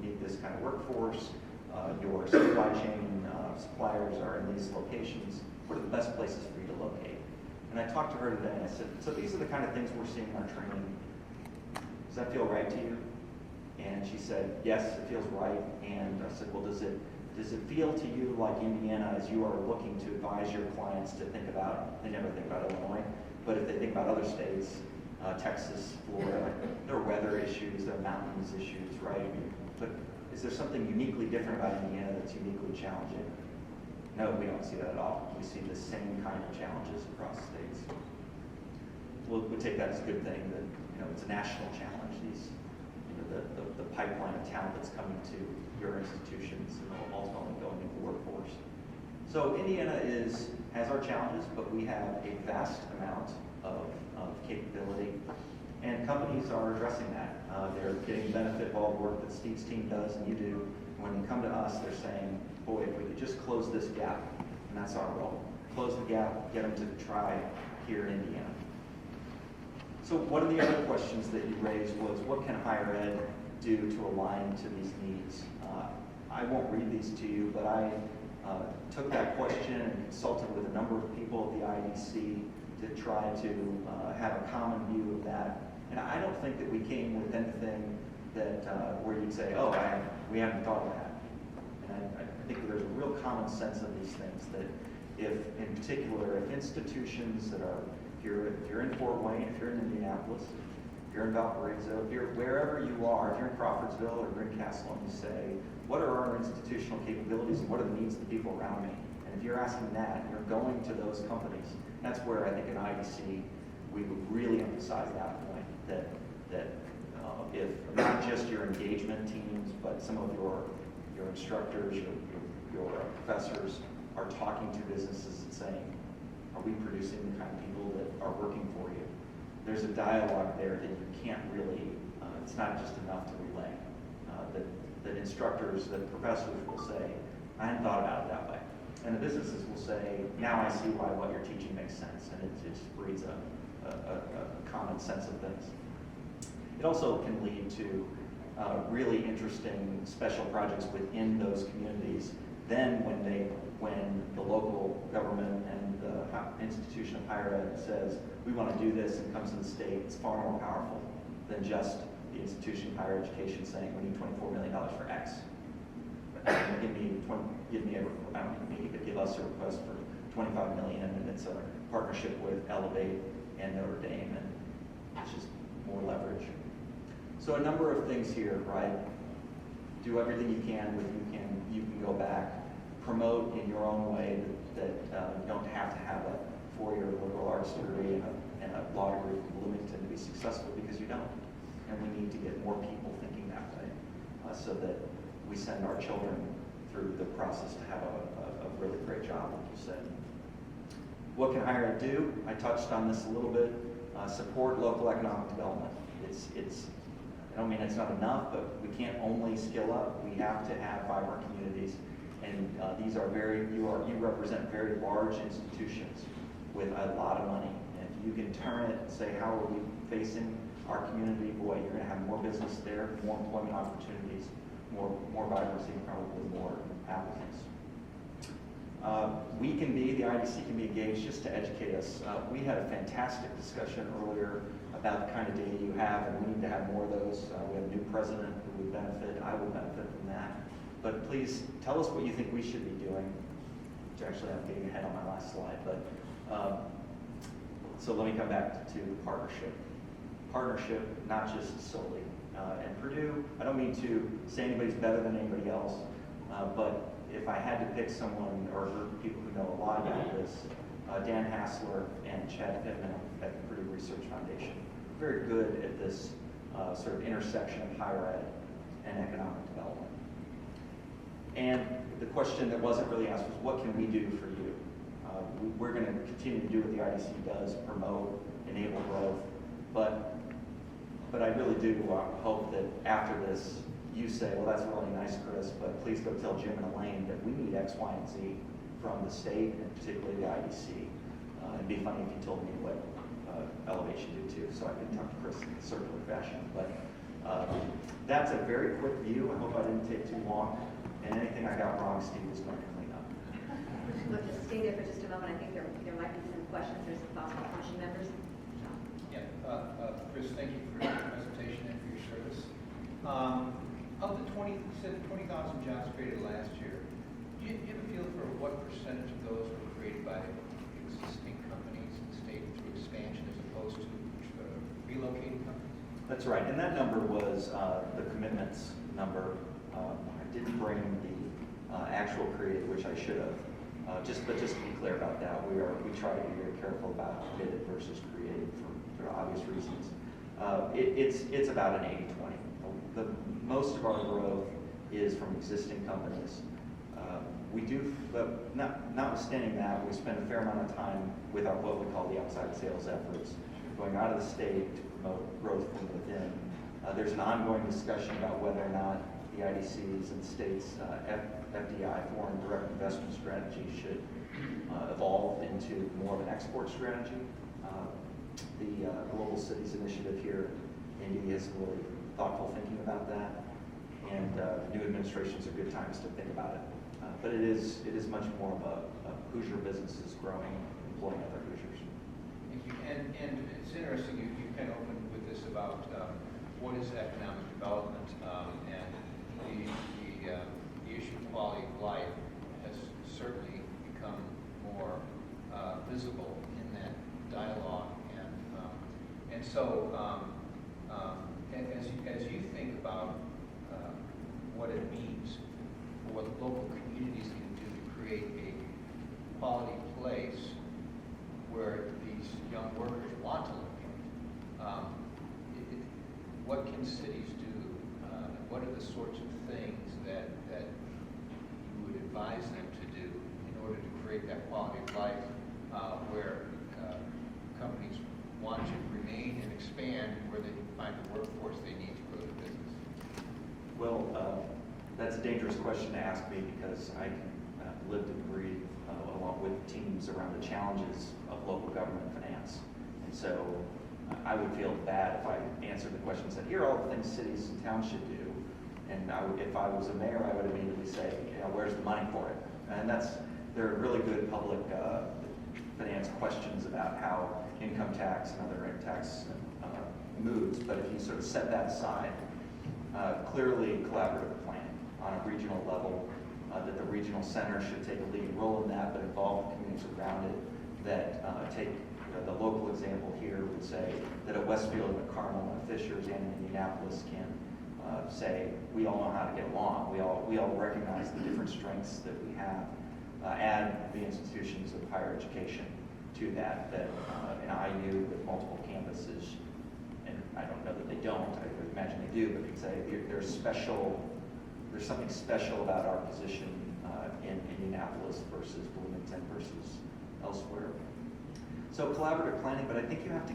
need this kind of workforce, your supply chain suppliers are in these locations. What are the best places for you to locate? And I talked to her today and I said, so these are the kind of things we're seeing in our training. Does that feel right to you? And she said, yes, it feels right. And I said, well, does it feel to you like Indiana, as you are looking to advise your clients to think about, they never think about Illinois, but if they think about other states, Texas, Florida, there are weather issues, there are mountains issues, right? But is there something uniquely different about Indiana that's uniquely challenging? No, we don't see that at all. We see the same kind of challenges across states. We'll take that as a good thing that, it's a national challenge. The pipeline of talent that's coming to your institutions and ultimately going into the workforce. So Indiana has our challenges, but we have a vast amount of capability, and companies are addressing that. They're getting the benefit of all the work that Steve's team does and you do. When they come to us, they're saying, boy, if we could just close this gap, and that's our role. Close the gap, get them to try here in Indiana. So one of the other questions that you raised was, what can higher ed do to align to these needs? I won't read these to you, but I took that question and consulted with a number of people at the IDC to try to have a common view of that. And I don't think that we came with anything that where you'd say, oh, we haven't thought of that. And I think there's a real common sense of these things, that if, in particular, if institutions that are, if you're in Fort Wayne, if you're in Indianapolis, if you're in Valparaiso, if you're wherever you are, if you're in Crawfordsville or Greencastle, and you say, what are our institutional capabilities and what are the needs of the people around me? And if you're asking that, you're going to those companies. That's where I think in IDC we would really emphasize that point, that if not just your engagement teams, but some of your instructors, your professors are talking to businesses and saying, are we producing the kind of people that are working for you? There's a dialogue there that you can't really, it's not just enough to relay. That instructors, that professors will say, I hadn't thought about it that way. And the businesses will say, now I see why what you're teaching makes sense. And it just breeds a common sense of things. It also can lead to really interesting special projects within those communities. Then when the local government and the institution of higher ed says, we want to do this and comes to the state, it's far more powerful than just the institution of higher education saying, we need $24 million for X. Give us a request for $25 million, and it's a partnership with Elevate and Notre Dame, and it's just more leverage. So a number of things here, right? Do everything you can with you can go back. promote in your own way that you don't have to have a four-year liberal arts degree and a law degree from Bloomington to be successful, because you don't. And we need to get more people thinking that way so that we send our children through the process to have a really great job, like you said. What can Hire do? I touched on this a little bit. Support local economic development. I don't mean it's not enough, but we can't only skill up. We have to have vibrant communities, and these are you represent very large institutions with a lot of money. And if you can turn it and say, how are we facing our community? Boy, you're going to have more business there, more employment opportunities, more vibrancy, probably more applicants. The IDC can be engaged just to educate us. We had a fantastic discussion earlier about the kind of data you have, and we need to have more of those. We have a new president who would benefit. I would benefit from that. But please tell us what you think we should be doing. Which actually, I'm getting ahead on my last slide. But so let me come back to partnership. Partnership, not just solely. And Purdue, I don't mean to say anybody's better than anybody else, but if I had to pick someone or a group of people who know a lot about this, Dan Hassler and Chad Pittman at the Purdue Research Foundation, very good at this sort of intersection of higher ed and economic development. And the question that wasn't really asked was, what can we do for you? We're going to continue to do what the IDC does, promote, enable growth, but I really do hope that after this, you say, well, that's really nice, Chris, but please go tell Jim and Elaine that we need X, Y, and Z from the state, and particularly the IDC. It'd be funny if you told me what Elevation did too, so I could talk to Chris in a circular fashion. But that's a very quick view. I hope I didn't take too long. And anything I got wrong, Steve is going to clean up. We'll just stay there for just a moment. I think there might be some questions. There's some possible commission members. Yeah, Chris, thank you for your presentation and for your service. Of the 20,000 jobs created last year, do you have a feel for what percentage of those were created by existing companies in the state through expansion as opposed to relocating companies? That's right, and that number was the commitments number. I didn't bring the actual created, which I should have. But just to be clear about that, we try to be very careful about committed versus created for obvious reasons. It's about an 80-20. Most of our growth is from existing companies. We do, but notwithstanding that, we spend a fair amount of time with our what we call the outside sales efforts, going out of the state to promote growth from within. There's an ongoing discussion about whether or not the IDCs and states' FDI, foreign direct investment strategy, should evolve into more of an export strategy. The Global Cities Initiative here in India is really thoughtful thinking about that, and new administrations are good times to think about it. But it is much more of a Hoosier businesses growing, employing other Hoosiers. Thank you. And it's interesting, you kind of opened with this about what is economic development, and the issue of quality of life has certainly become more visible in that dialogue. And so as you think about what it means, or what local communities can do to create a quality place where these young workers want to live, what can cities do? What are the sorts of things that you would advise them to do in order to create that quality of life where companies want to remain and expand, where they can find the workforce they need to grow their business? Well, that's a dangerous question to ask me, because I lived and breathed along with teams around the challenges of local government finance. And so I would feel bad if I answered the question and said, here are all the things cities and towns should do. And if I was a mayor, I would immediately say, where's the money for it? And there are really good public finance questions about how income tax and other tax moves. But if you sort of set that aside, clearly collaborative planning on a regional level, that the regional center should take a leading role in that, but involve the communities around it, that take the local example here would say that a Westfield and a Carmel and a Fishers and an Indianapolis can say we all know how to get along. We all recognize the different strengths that we have. Add the institutions of higher education to that an IU with multiple campuses, and I don't know that they don't, I would imagine they do, but you could say there's something special about our position in Indianapolis versus Bloomington versus elsewhere. So collaborative planning, but I think you have to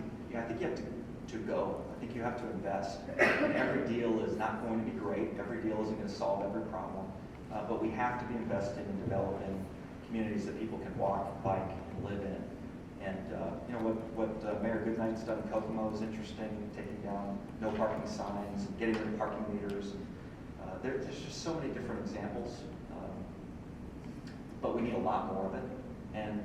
go. I think you have to invest. Every deal is not going to be great. Every deal isn't going to solve every problem, but we have to be investing in developing communities that people can walk, bike, and live in. And what Mayor Goodnight's done in Kokomo is interesting, taking down no parking signs, getting rid of parking meters. There's just so many different examples, but we need a lot more of it. And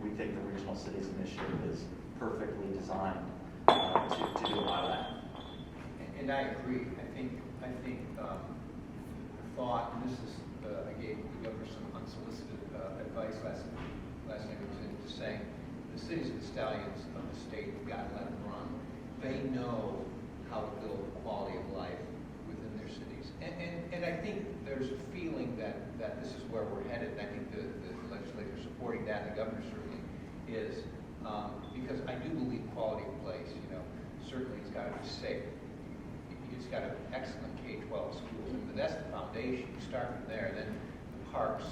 we think the Regional Cities Initiative is perfectly designed to do a lot of that. And I agree. I think thought, and this is, I gave the governor some unsolicited advice last night. I was into saying the cities are the stallions of the state. We've got to let them run. They know how to build quality of life within their cities. And I think there's a feeling that this is where we're headed. And I think the legislature supporting that, and the governor certainly is, because I do believe quality of place. Certainly it's got to be safe. It's got to be excellent K-12 schools, and that's the foundation. You start from there, then the parks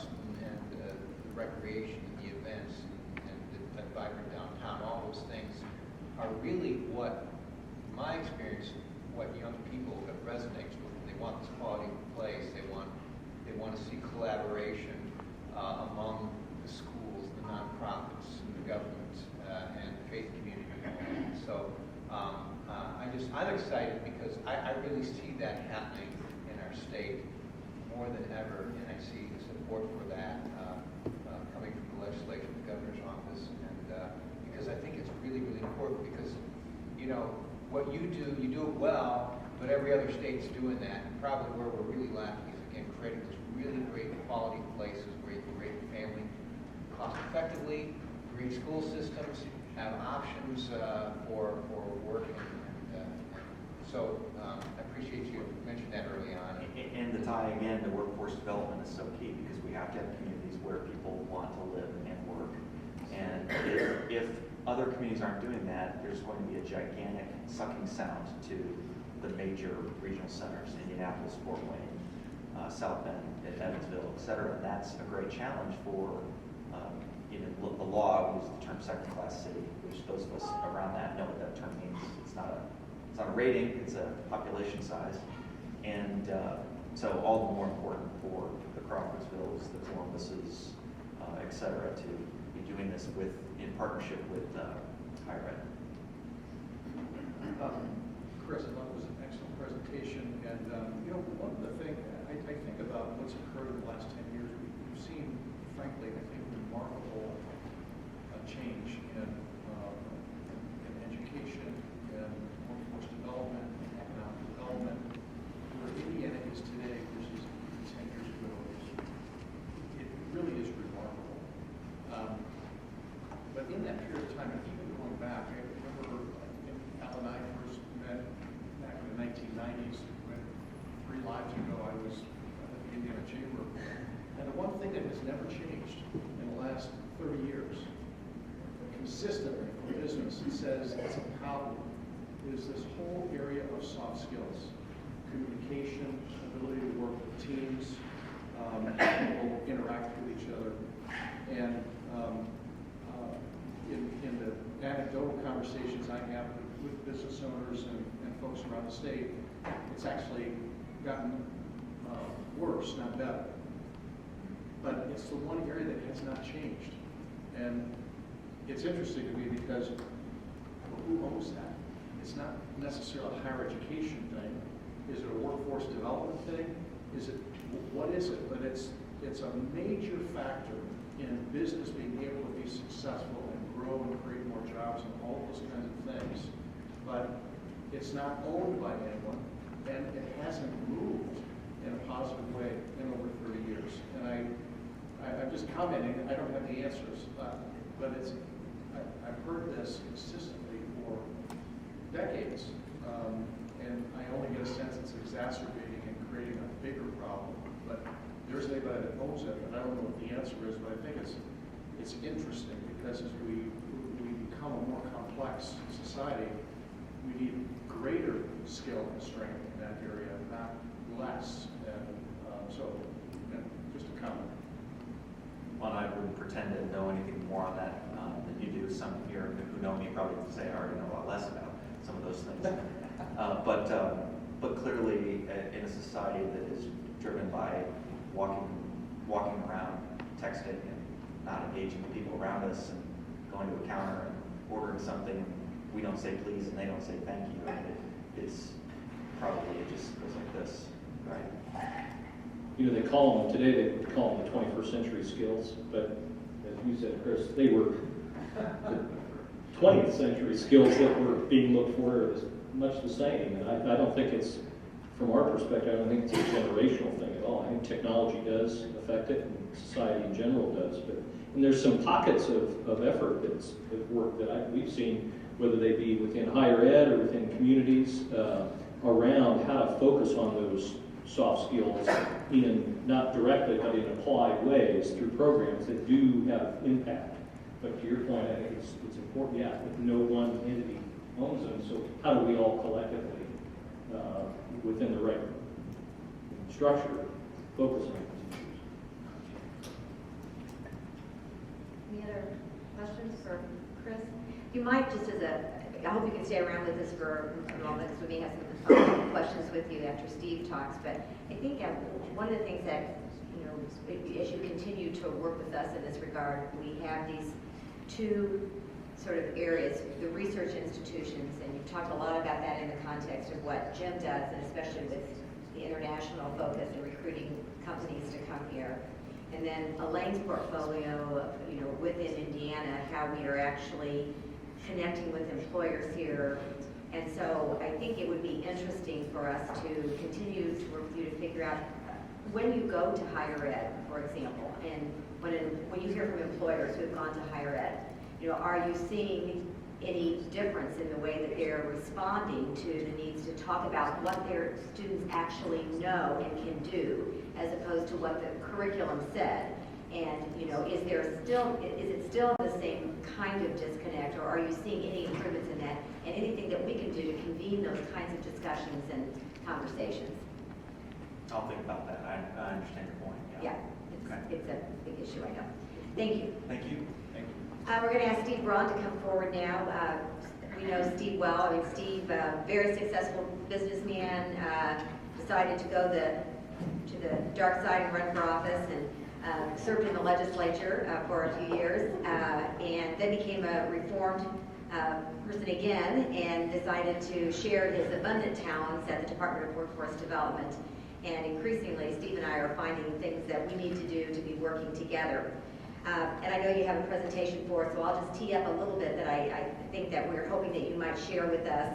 and the recreation and the events and the vibrant downtown. All those things are really what, in my experience, what young people that resonates with. They want this quality of place. They want to see collaboration among the schools, the nonprofits, and the government, and the faith community. So I'm excited because I really see that happening in our state more than ever, and I see the support for that coming from the legislature, the governor's office, and because I think it's really, really important because, what you do it well, but every other state's doing that, and probably where we're really lacking is, again, creating those really great quality places where you can raise a family cost effectively, great school systems, have options for work, so I appreciate you mentioned that early on. And the tie again to workforce development is so key because we have to have communities where people want to live and work. And if other communities aren't doing that, there's going to be a gigantic sucking sound to the major regional centers, Indianapolis, Fort Wayne, South Bend, Evansville, et cetera. And that's a great challenge for the law uses the term second-class city, which those of us around that know what that term means. It's not a rating, it's a population size. And so all the more important for the Crawfordsvilles, the Columbuses, et cetera, to be doing this in partnership with higher ed. Chris, I thought it was an excellent presentation. And, one of the things I think about what's occurred in the last 10 years, we've seen, frankly, I think, remarkable change in education, in workforce development, economic development. Where Indiana is today versus 10 years ago, it really is remarkable. But in that period of time, and even going back, I remember Al and I first met back in the 1990s, when 3 lives ago I was at the Indiana Chamber. And the one thing that has never changed in the last 30 years, consistently for business, it says it's a problem, is this whole area of soft skills, communication, ability to work with teams, people interact with each other. And in the anecdotal conversations I have with business owners and folks around the state, it's actually gotten worse, not better. But it's the one area that has not changed. And it's interesting to me because who owns that? It's not necessarily a higher education thing. Is it a workforce development thing? What is it? But it's a major factor in business being able to be successful and grow and create more jobs and all those kinds of things. But it's not owned by anyone, and it hasn't moved in a positive way in over 30 years. And I'm just commenting. I don't have the answers, but I've heard this consistently for decades, and and I only get a sense it's exacerbating and creating a bigger problem. But there's anybody that owns it, and I don't know what the answer is, but I think it's interesting because as we become a more complex society, we need greater skill and strength in that area, not less. And so, just a comment. Well, I wouldn't pretend to know anything more on that than you do. Some here who know me probably say I already know a lot less about some of those things. But clearly, in a society that is driven by walking around, texting, and not engaging the people around us, and going to a counter and ordering something, we don't say please and they don't say thank you. It's probably, it just goes like this, right? You know, they call them, today they call them the 21st century skills, but as you said, Chris, they were the 20th century skills that were being looked for as much the same. And I don't think it's, from our perspective, I don't think it's a generational thing at all. I think technology does affect it, and society in general does. And there's some pockets of effort that's of work that we've seen, whether they be within higher ed or within communities, around how to focus on those soft skills in, not directly, but in applied ways through programs that do have impact. But to your point, I think it's important, yeah, that no one entity owns them, so how do we all collectively, within the right structure, focus on these issues? Any other questions for Chris? You might just I hope you can stay around with us for a moment, because we may have some follow-up questions with you after Steve talks. But I think one of the things that, as you continue to work with us in this regard, we have these two sort of areas, the research institutions, and you've talked a lot about that in the context of what Jim does, and especially with the international focus and recruiting companies to come here. And then Elaine's portfolio, within Indiana, how we are actually connecting with employers here. And so I think it would be interesting for us to continue to work with you to figure out when you go to higher ed, for example, and when you hear from employers who have gone to higher ed, are you seeing any difference in the way that they're responding to the needs to talk about what their students actually know and can do, as opposed to what the curriculum said? And is it still the same kind of disconnect, or are you seeing any improvements in that, and anything that we can do to convene those kinds of discussions and conversations? I'll think about that. I understand your point. Yeah, it's a big issue, I know. Thank you. Thank you. We're going to ask Steve Braun to come forward now. We know Steve well. Steve, very successful businessman, decided to go to the dark side and run for office, and served in the legislature for a few years, and then became a reformed person again, and decided to share his abundant talents at the Department of Workforce Development. And increasingly, Steve and I are finding things that we need to do to be working together. And I know you have a presentation for us, so I'll just tee up a little bit that I think that we're hoping that you might share with us.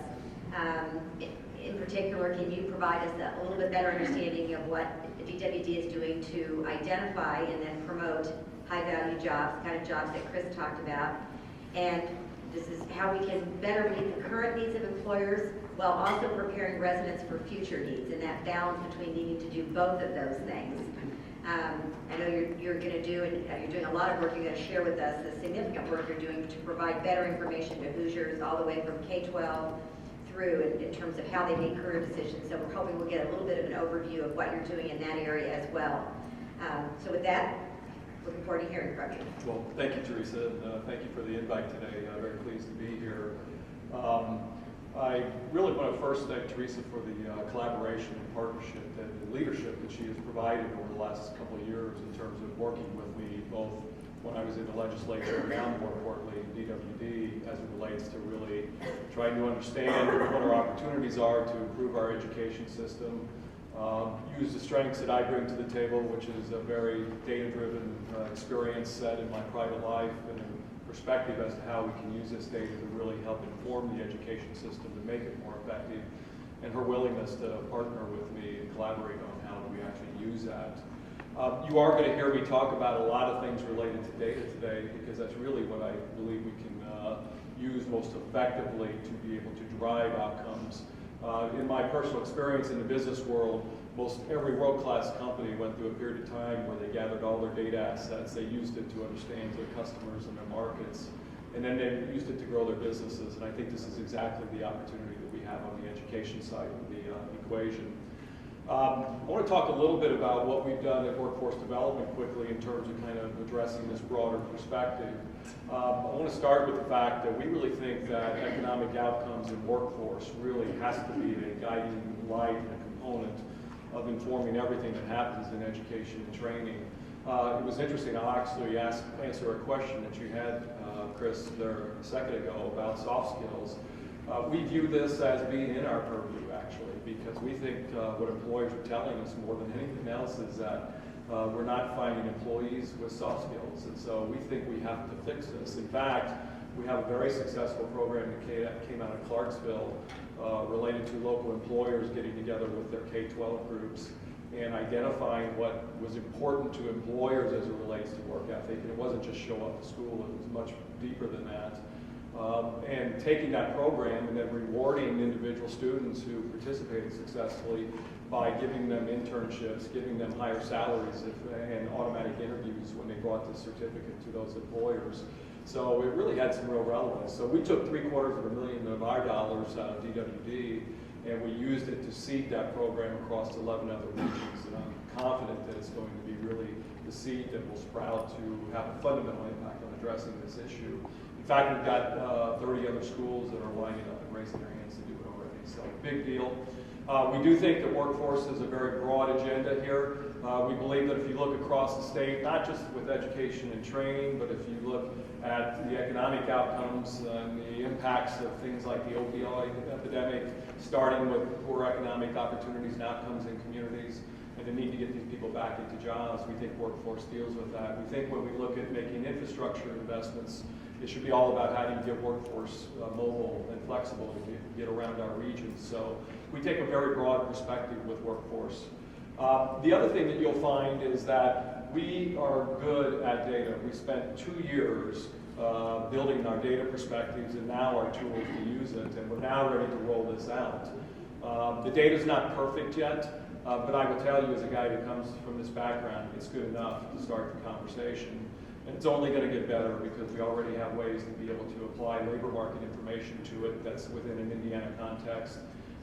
In particular, can you provide us a little bit better understanding of what the DWD is doing to identify and then promote high-value jobs, the kind of jobs that Chris talked about, and this is how we can better meet the current needs of employers while also preparing residents for future needs, and that balance between needing to do both of those things. I know you're going to do, and you're doing a lot of work. You're going to share with us the significant work you're doing to provide better information to Hoosiers all the way from K-12 through in terms of how they make career decisions. So we're hoping we'll get a little bit of an overview of what you're doing in that area as well. So with that, looking forward to hearing from you. Well, thank you, Teresa, and thank you for the invite today. I'm very pleased to be here. I really want to first thank Teresa for the collaboration and partnership and the leadership that she has provided over the last couple of years in terms of working with me, both when I was in the legislature and now, more importantly, in DWD, as it relates to really trying to understand what our opportunities are to improve our education system, use the strengths that I bring to the table, which is a very data-driven experience set in my private life, and a perspective as to how we can use this data to really help inform the education system to make it more effective, and her willingness to partner with me and collaborate on how we actually use that. You are going to hear me talk about a lot of things related to data today, because that's really what I believe we can use most effectively to be able to drive outcomes In my personal experience in the business world, most every world-class company went through a period of time where they gathered all their data assets, they used it to understand their customers and their markets, and then they used it to grow their businesses. And I think this is exactly the opportunity that we have on the education side of the equation. I want to talk a little bit about what we've done at workforce development quickly in terms of kind of addressing this broader perspective. I want to start with the fact that we really think that economic outcomes in workforce really has to be a guiding light and a component of informing everything that happens in education and training. It was interesting, I'll actually answer a question that you had, Chris, there a second ago about soft skills. We view this as being in our purview, actually, because we think what employers are telling us more than anything else is that we're not finding employees with soft skills, and so we think we have to fix this. In fact, we have a very successful program that came out of Clarksville related to local employers getting together with their K-12 groups and identifying what was important to employers as it relates to work ethic. And it wasn't just show up to school, it was much deeper than that. And taking that program and then rewarding individual students who participated successfully by giving them internships, giving them higher salaries and automatic interviews when they brought the certificate to those employers. So it really had some real relevance. So we took $750,000 of our dollars out of DWD and we used it to seed that program across 11 other regions. And I'm confident that it's going to be really the seed that will sprout to have a fundamental impact on addressing this issue. In fact, we've got 30 other schools that are lining up and raising their hands to do it already, so big deal. We do think that workforce is a very broad agenda here. We believe that if you look across the state, not just with education and training, but if you look at the economic outcomes and the impacts of things like the opioid epidemic, starting with poor economic opportunities and outcomes in communities, and the need to get these people back into jobs, we think workforce deals with that. We think when we look at making infrastructure investments, it should be all about how do you get workforce mobile and flexible to get around our regions. So we take a very broad perspective with workforce. The other thing that you'll find is that we are good at data. We spent 2 years building our data perspectives and now our tools to use it, and we're now ready to roll this out. The data's not perfect yet, but I will tell you as a guy who comes from this background, it's good enough to start the conversation. And it's only going to get better because we already have ways to be able to apply labor market information to it that's within an Indiana context.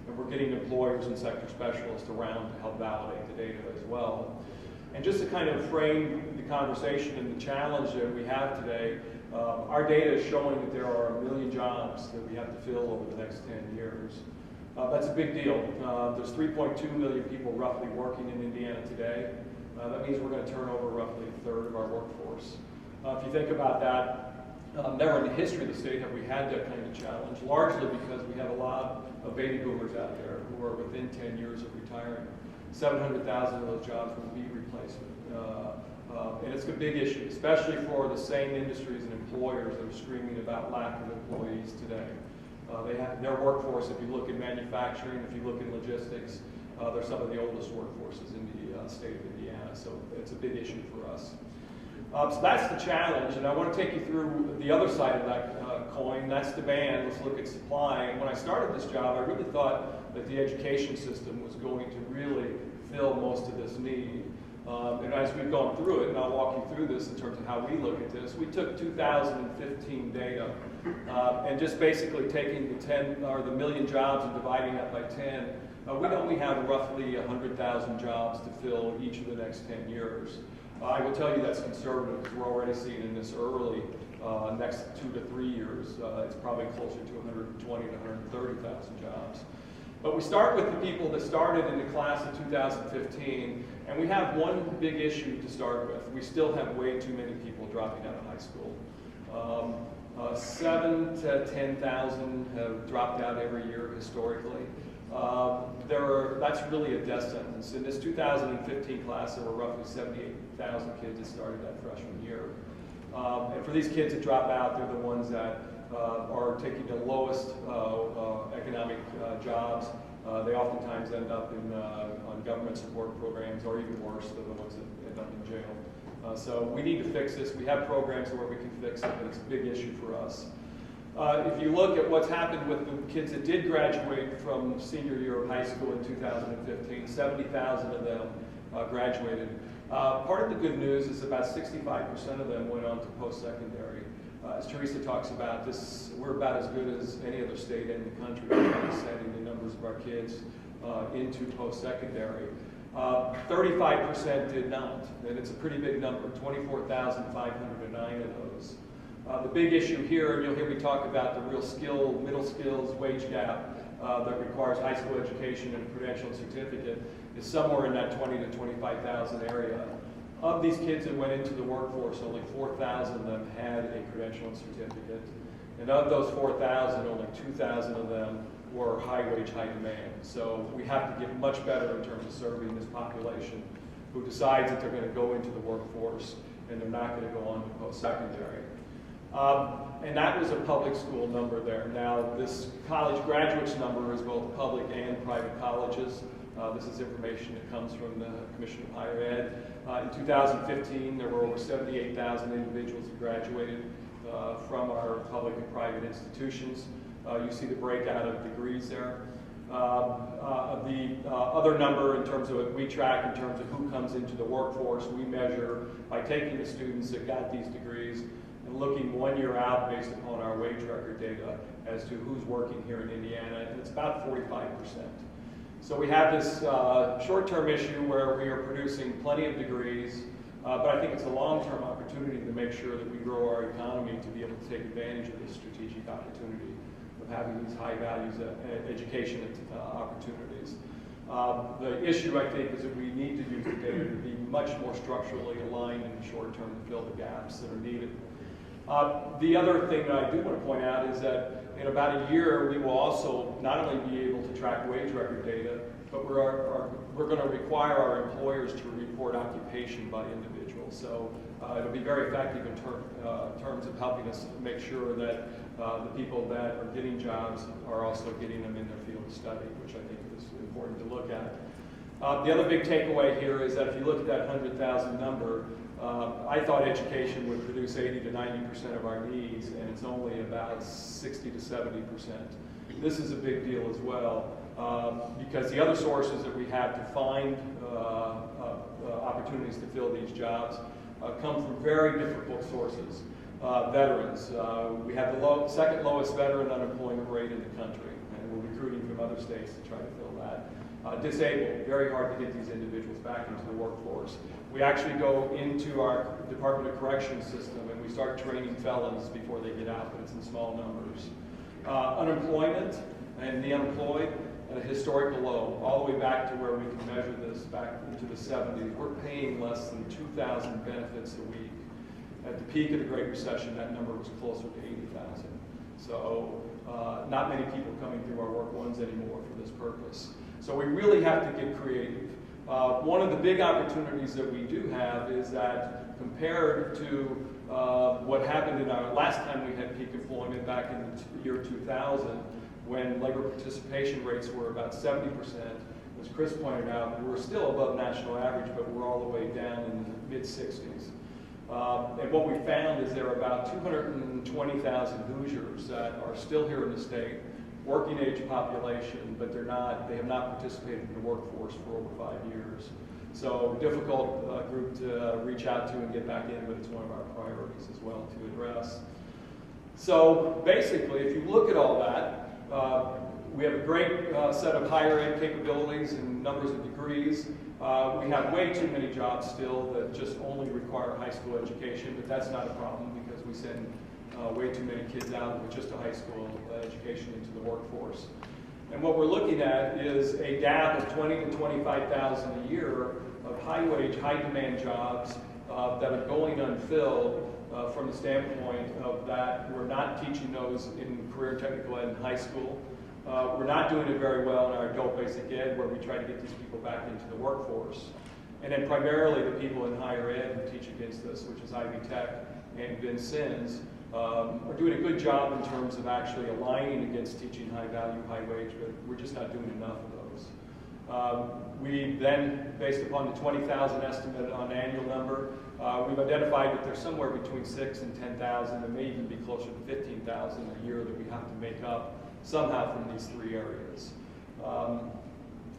And we're getting employers and sector specialists around to help validate the data as well. And just to kind of frame the conversation and the challenge that we have today, our data is showing that there are 1 million jobs that we have to fill over the next 10 years. That's a big deal. There's 3.2 million people roughly working in Indiana today. That means we're going to turn over roughly a third of our workforce. If you think about that, never in the history of the state have we had that kind of challenge, largely because we have a lot of baby boomers out there who are within 10 years of retiring. 700,000 of those jobs will be replacement. And it's a big issue, especially for the same industries and employers that are screaming about lack of employees today. They have their workforce, if you look in manufacturing, if you look in logistics, they're some of the oldest workforces in the state of Indiana, so it's a big issue for us. So that's the challenge, and I want to take you through the other side of that coin. That's demand. Let's look at supply. And when I started this job, I really thought that the education system was going to really fill most of this need. And as we've gone through it, and I'll walk you through this in terms of how we look at this, we took 2015 data and just basically taking the million jobs and dividing that by 10. We only have roughly 100,000 jobs to fill each of the next 10 years. I will tell you that's conservative because we're already seeing in this early next 2 to 3 years, it's probably closer to 120 to 130,000 jobs. But we start with the people that started in the class of 2015, and we have one big issue to start with. We still have way too many people dropping out of high school. 7,000 to 10,000 have dropped out every year historically. That's really a death sentence. In this 2015 class, there were roughly 78,000 kids that started that freshman year. And for these kids that drop out, they're the ones that are taking the lowest economic jobs. They oftentimes end up on government support programs, or even worse, they're the ones that end up in jail. So we need to fix this. We have programs where we can fix it, but it's a big issue for us. If you look at what's happened with the kids that did graduate from senior year of high school in 2015, 70,000 of them graduated. Part of the good news is about 65% of them went on to post-secondary. As Teresa talks about, we're about as good as any other state in the country in sending the numbers of our kids into post-secondary. 35% did not, and it's a pretty big number, 24,509 of those. The big issue here, and you'll hear me talk about the real middle skills wage gap that requires high school education and a credential certificate, is somewhere in that 20 to 25,000 area. Of these kids that went into the workforce, only 4,000 of them had a credential and certificate. And of those 4,000, only 2,000 of them were high wage, high demand. So we have to get much better in terms of serving this population who decides that they're going to go into the workforce and they're not going to go on to post-secondary. And that was a public school number there. Now, this college graduates number is both public and private colleges. This is information that comes from the Commission of Higher Ed. In 2015, there were over 78,000 individuals who graduated from our public and private institutions. You see the breakout of degrees there. The other number in terms of what we track in terms of who comes into the workforce, we measure by taking the students that got these degrees and looking 1 year out based upon our wage record data as to who's working here in Indiana, and it's about 45%. So we have this short-term issue where we are producing plenty of degrees, but I think it's a long-term opportunity to make sure that we grow our economy to be able to take advantage of this strategic opportunity of having these high values education opportunities. The issue, I think, is that we need to use the data to be much more structurally aligned in the short term to fill the gaps that are needed. The other thing that I do want to point out is that in about a year, we will also not only be able to track wage record data, but we're going to require our employers to report occupation by individuals. So it'll be very effective in terms of helping us make sure that the people that are getting jobs are also getting them in their field of study, which I think is important to look at. The other big takeaway here is that if you look at that 100,000 number, I thought education would produce 80 to 90% of our needs, and it's only about 60 to 70%. This is a big deal as well, because the other sources that we have to find opportunities to fill these jobs come from very difficult sources. Veterans, we have the second lowest veteran unemployment rate in the country, and we're recruiting from other states to try to fill that. Disabled, very hard to get these individuals back into the workforce. We actually go into our Department of Corrections system and we start training felons before they get out, but it's in small numbers. Unemployment and the unemployed at a historical low, all the way back to where we can measure this back into the 70s. We're paying less than 2,000 benefits a week. At the peak of the Great Recession, that number was closer to 80,000. So not many people coming through our work ones anymore for this purpose. So we really have to get creative. One of the big opportunities that we do have is that compared to what happened in our last time we had peak employment back in the year 2000, when labor participation rates were about 70%, as Chris pointed out, we're still above national average, but we're all the way down in the mid-60s. And what we found is there are about 220,000 Hoosiers that are still here in the state, working age population, but they have not participated in the workforce for over 5 years. So difficult group to reach out to and get back in, but it's one of our priorities as well to address. So basically, if you look at all that, we have a great set of higher ed capabilities and numbers of degrees. We have way too many jobs still that just only require high school education, but that's not a problem because we send way too many kids out with just a high school education into the workforce. And what we're looking at is a gap of 20 to 25,000 a year of high wage, high demand jobs that are going unfilled from the standpoint of that we're not teaching those in career technical ed in high school. We're not doing it very well in our adult basic ed where we try to get these people back into the workforce. And then primarily the people in higher ed who teach against us, which is Ivy Tech and Vincennes, are doing a good job in terms of actually aligning against teaching high value, high wage, but we're just not doing enough of those. We then, based upon the 20,000 estimate on annual number, we've identified that there's somewhere between 6 and 10,000, and may even be closer to 15,000 a year that we have to make up somehow from these three areas.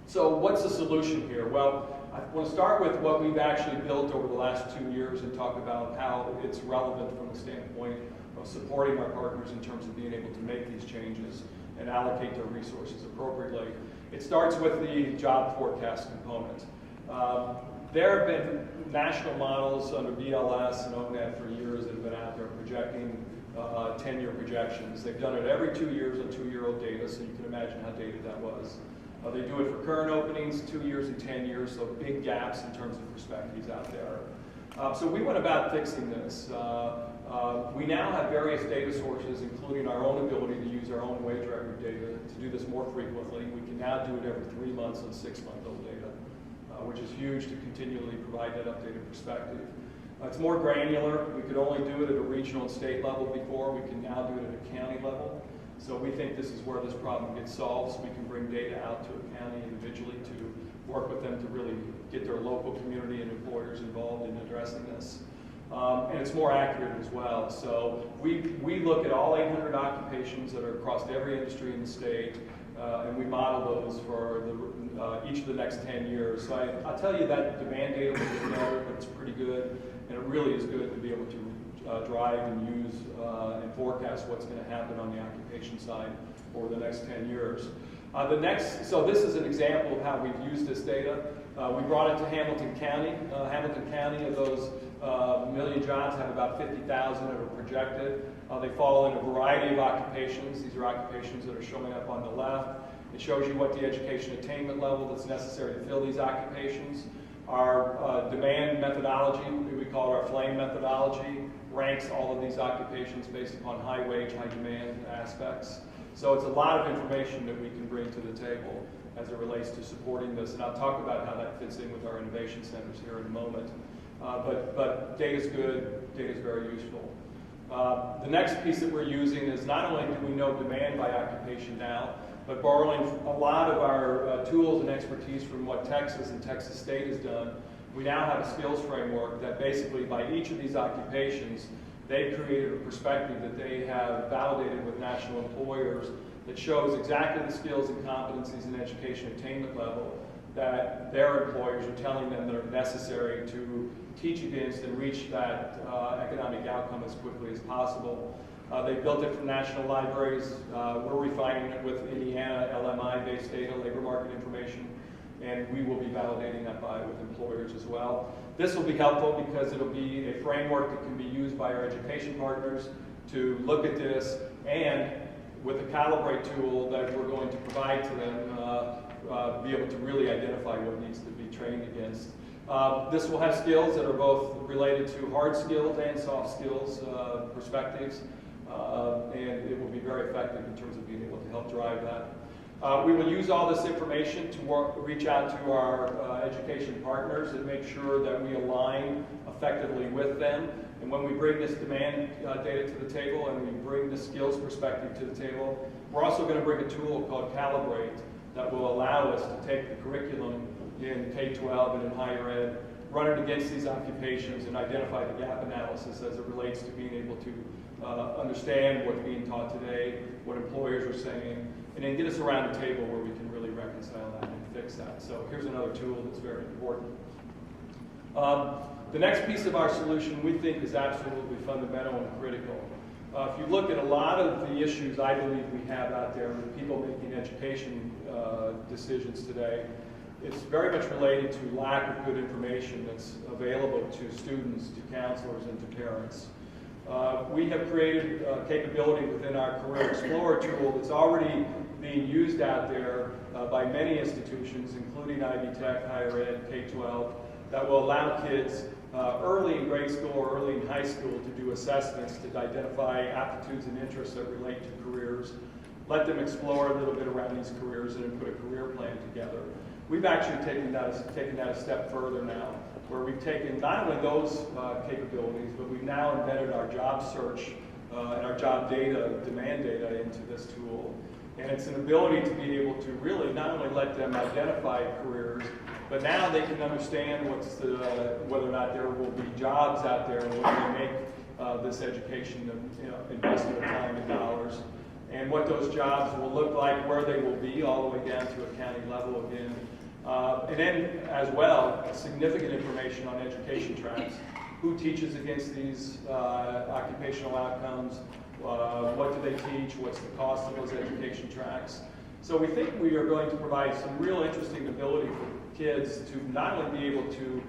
So what's the solution here? Well, I want to start with what we've actually built over the last 2 years and talk about how it's relevant from the standpoint of supporting our partners in terms of being able to make these changes and allocate their resources appropriately. It starts with the job forecast component. There have been national models under BLS and ONET for years that have been out there projecting 10-year projections. They've done it every 2 years on 2-year-old data, so you can imagine how dated that was. They do it for current openings, 2 years and 10 years, so big gaps in terms of perspectives out there. So we went about fixing this. We now have various data sources, including our own ability to use our own wage record data to do this more frequently. We can now do it every 3 months on 6-month-old data, which is huge to continually provide that updated perspective. It's more granular. We could only do it at a regional and state level before. We can now do it at a county level. So we think this is where this problem gets solved, so we can bring data out to a county individually to work with them to really get their local community and employers involved in addressing this. And it's more accurate as well. So we look at all 800 occupations that are across every industry in the state, and we model those for each of the next 10 years. So I'll tell you that demand data will better, but it's pretty good, and it really is good to be able to drive and use and forecast what's going to happen on the occupation side over the next 10 years. So this is an example of how we've used this data. We brought it to Hamilton County. Hamilton County, of those million jobs, have about 50,000 that are projected. They fall in a variety of occupations. These are occupations that are showing up on the left. It shows you what the education attainment level that's necessary to fill these occupations. Our demand methodology, we call it our flame methodology, ranks all of these occupations based upon high wage, high demand aspects. So it's a lot of information that we can bring to the table as it relates to supporting this. And I'll talk about how that fits in with our innovation centers here in a moment. But data's good, data's very useful. The next piece that we're using is not only do we know demand by occupation now, but borrowing a lot of our tools and expertise from what Texas and Texas State has done, we now have a skills framework that basically by each of these occupations, they've created a perspective that they have validated with national employers that shows exactly the skills and competencies and education attainment level that their employers are telling them that are necessary to teach against and reach that economic outcome as quickly as possible. They built it from national libraries. We're refining it with Indiana LMI-based data, labor market information, and we will be validating that with employers as well. This will be helpful because it'll be a framework that can be used by our education partners to look at this, and with a calibrate tool that we're going to provide to them, be able to really identify what needs to be trained against. This will have skills that are both related to hard skills and soft skills perspectives, and it will be very effective in terms of being able to help drive that. We will use all this information to reach out to our education partners and make sure that we align effectively with them. And when we bring this demand data to the table and we bring the skills perspective to the table, we're also going to bring a tool called Calibrate that will allow us to take the curriculum in K-12 and in higher ed, run it against these occupations, and identify the gap analysis as it relates to being able to understand what's being taught today, what employers are saying, and then get us around the table where we can really reconcile that and fix that. So here's another tool that's very important. The next piece of our solution we think is absolutely fundamental and critical. If you look at a lot of the issues I believe we have out there with people making education decisions today, it's very much related to lack of good information that's available to students, to counselors, and to parents. We have created a capability within our Career Explorer tool that's already being used out there by many institutions, including Ivy Tech, higher ed, K-12, that will allow kids early in grade school or early in high school to do assessments to identify aptitudes and interests that relate to careers, let them explore a little bit around these careers, and then put a career plan together. We've actually taken that a step further now, where we've taken not only those capabilities, but we've now embedded our job search and our job data, demand data, into this tool. And it's an ability to be able to really not only let them identify careers, but now they can understand whether or not there will be jobs out there and whether they make this education investment of time and dollars, and what those jobs will look like, where they will be, all the way down to a county level again. And then, as well, significant information on education tracks. Who teaches against these occupational outcomes? What do they teach? What's the cost of those education tracks? So we think we are going to provide some real interesting ability for kids to not only be able to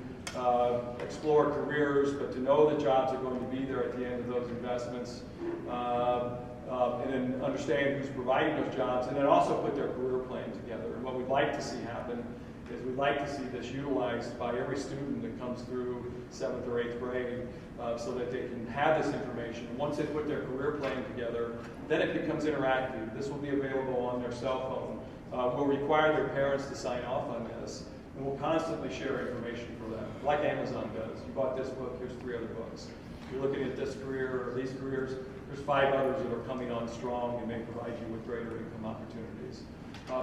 explore careers, but to know the jobs are going to be there at the end of those investments, and then understand who's providing those jobs, and then also put their career plan together. And what we'd like to see happen is we'd like to see this utilized by every student that comes through 7th or 8th grade, so that they can have this information. And once they put their career plan together, then it becomes interactive. This will be available on their cell phone. We'll require their parents to sign off on this, and we'll constantly share information for them, like Amazon does. You bought this book, here's 3 other books. If you're looking at this career or these careers, there's 5 others that are coming on strong and may provide you with greater income opportunities.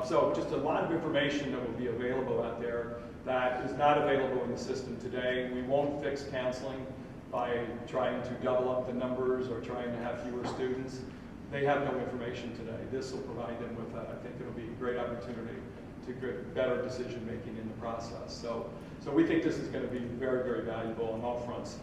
So just a lot of information that will be available out there that is not available in the system today. We won't fix counseling by trying to double up the numbers or trying to have fewer students. They have no information today. This will provide them with, I think it'll be a great opportunity to get better decision making in the process. So we think this is going to be very, very valuable on all fronts.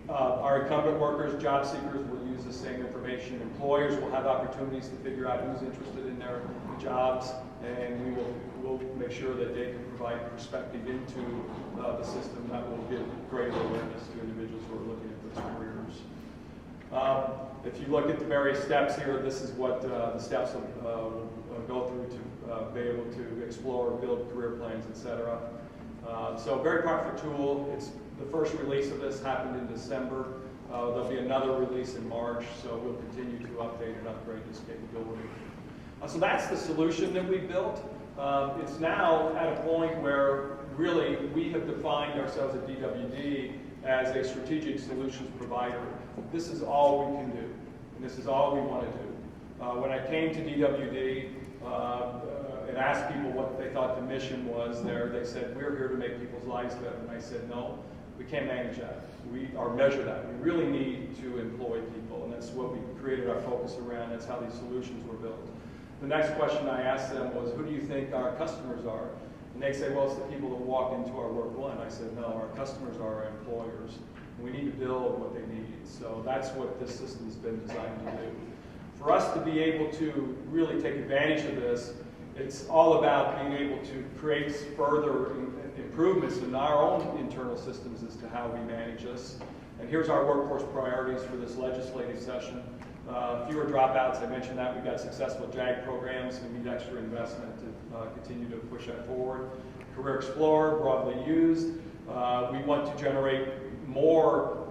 Our incumbent workers, job seekers will use the same information. Employers will have opportunities to figure out who's interested in their jobs, and we'll make sure that they can provide perspective into the system that will give greater awareness to individuals who are looking at those careers. If you look at the various steps here, this is what the steps will go through to be able to explore, build career plans, etc. So very powerful tool. It's the first release of this happened in December. There'll be another release in March, so we'll continue to update and upgrade this capability. So that's the solution that we built. It's now at a point where really we have defined ourselves at DWD as a strategic solutions provider. This is all we can do, and this is all we want to do. When I came to DWD and asked people what they thought the mission was there, they said, we're here to make people's lives better. And I said, no, we can't manage that. Or measure that. We really need to employ people, and that's what we created our focus around. That's how these solutions were built. The next question I asked them was, who do you think our customers are? And they say, well, it's the people that walk into our work one. I said, no, our customers are our employers. And we need to build what they need. So that's what this system has been designed to do. For us to be able to really take advantage of this, it's all about being able to create further improvements in our own internal systems as to how we manage this. And here's our workforce priorities for this legislative session. Fewer dropouts, I mentioned that. We've got successful JAG programs. We need extra investment to continue to push that forward. Career Explorer, broadly used. We want to generate more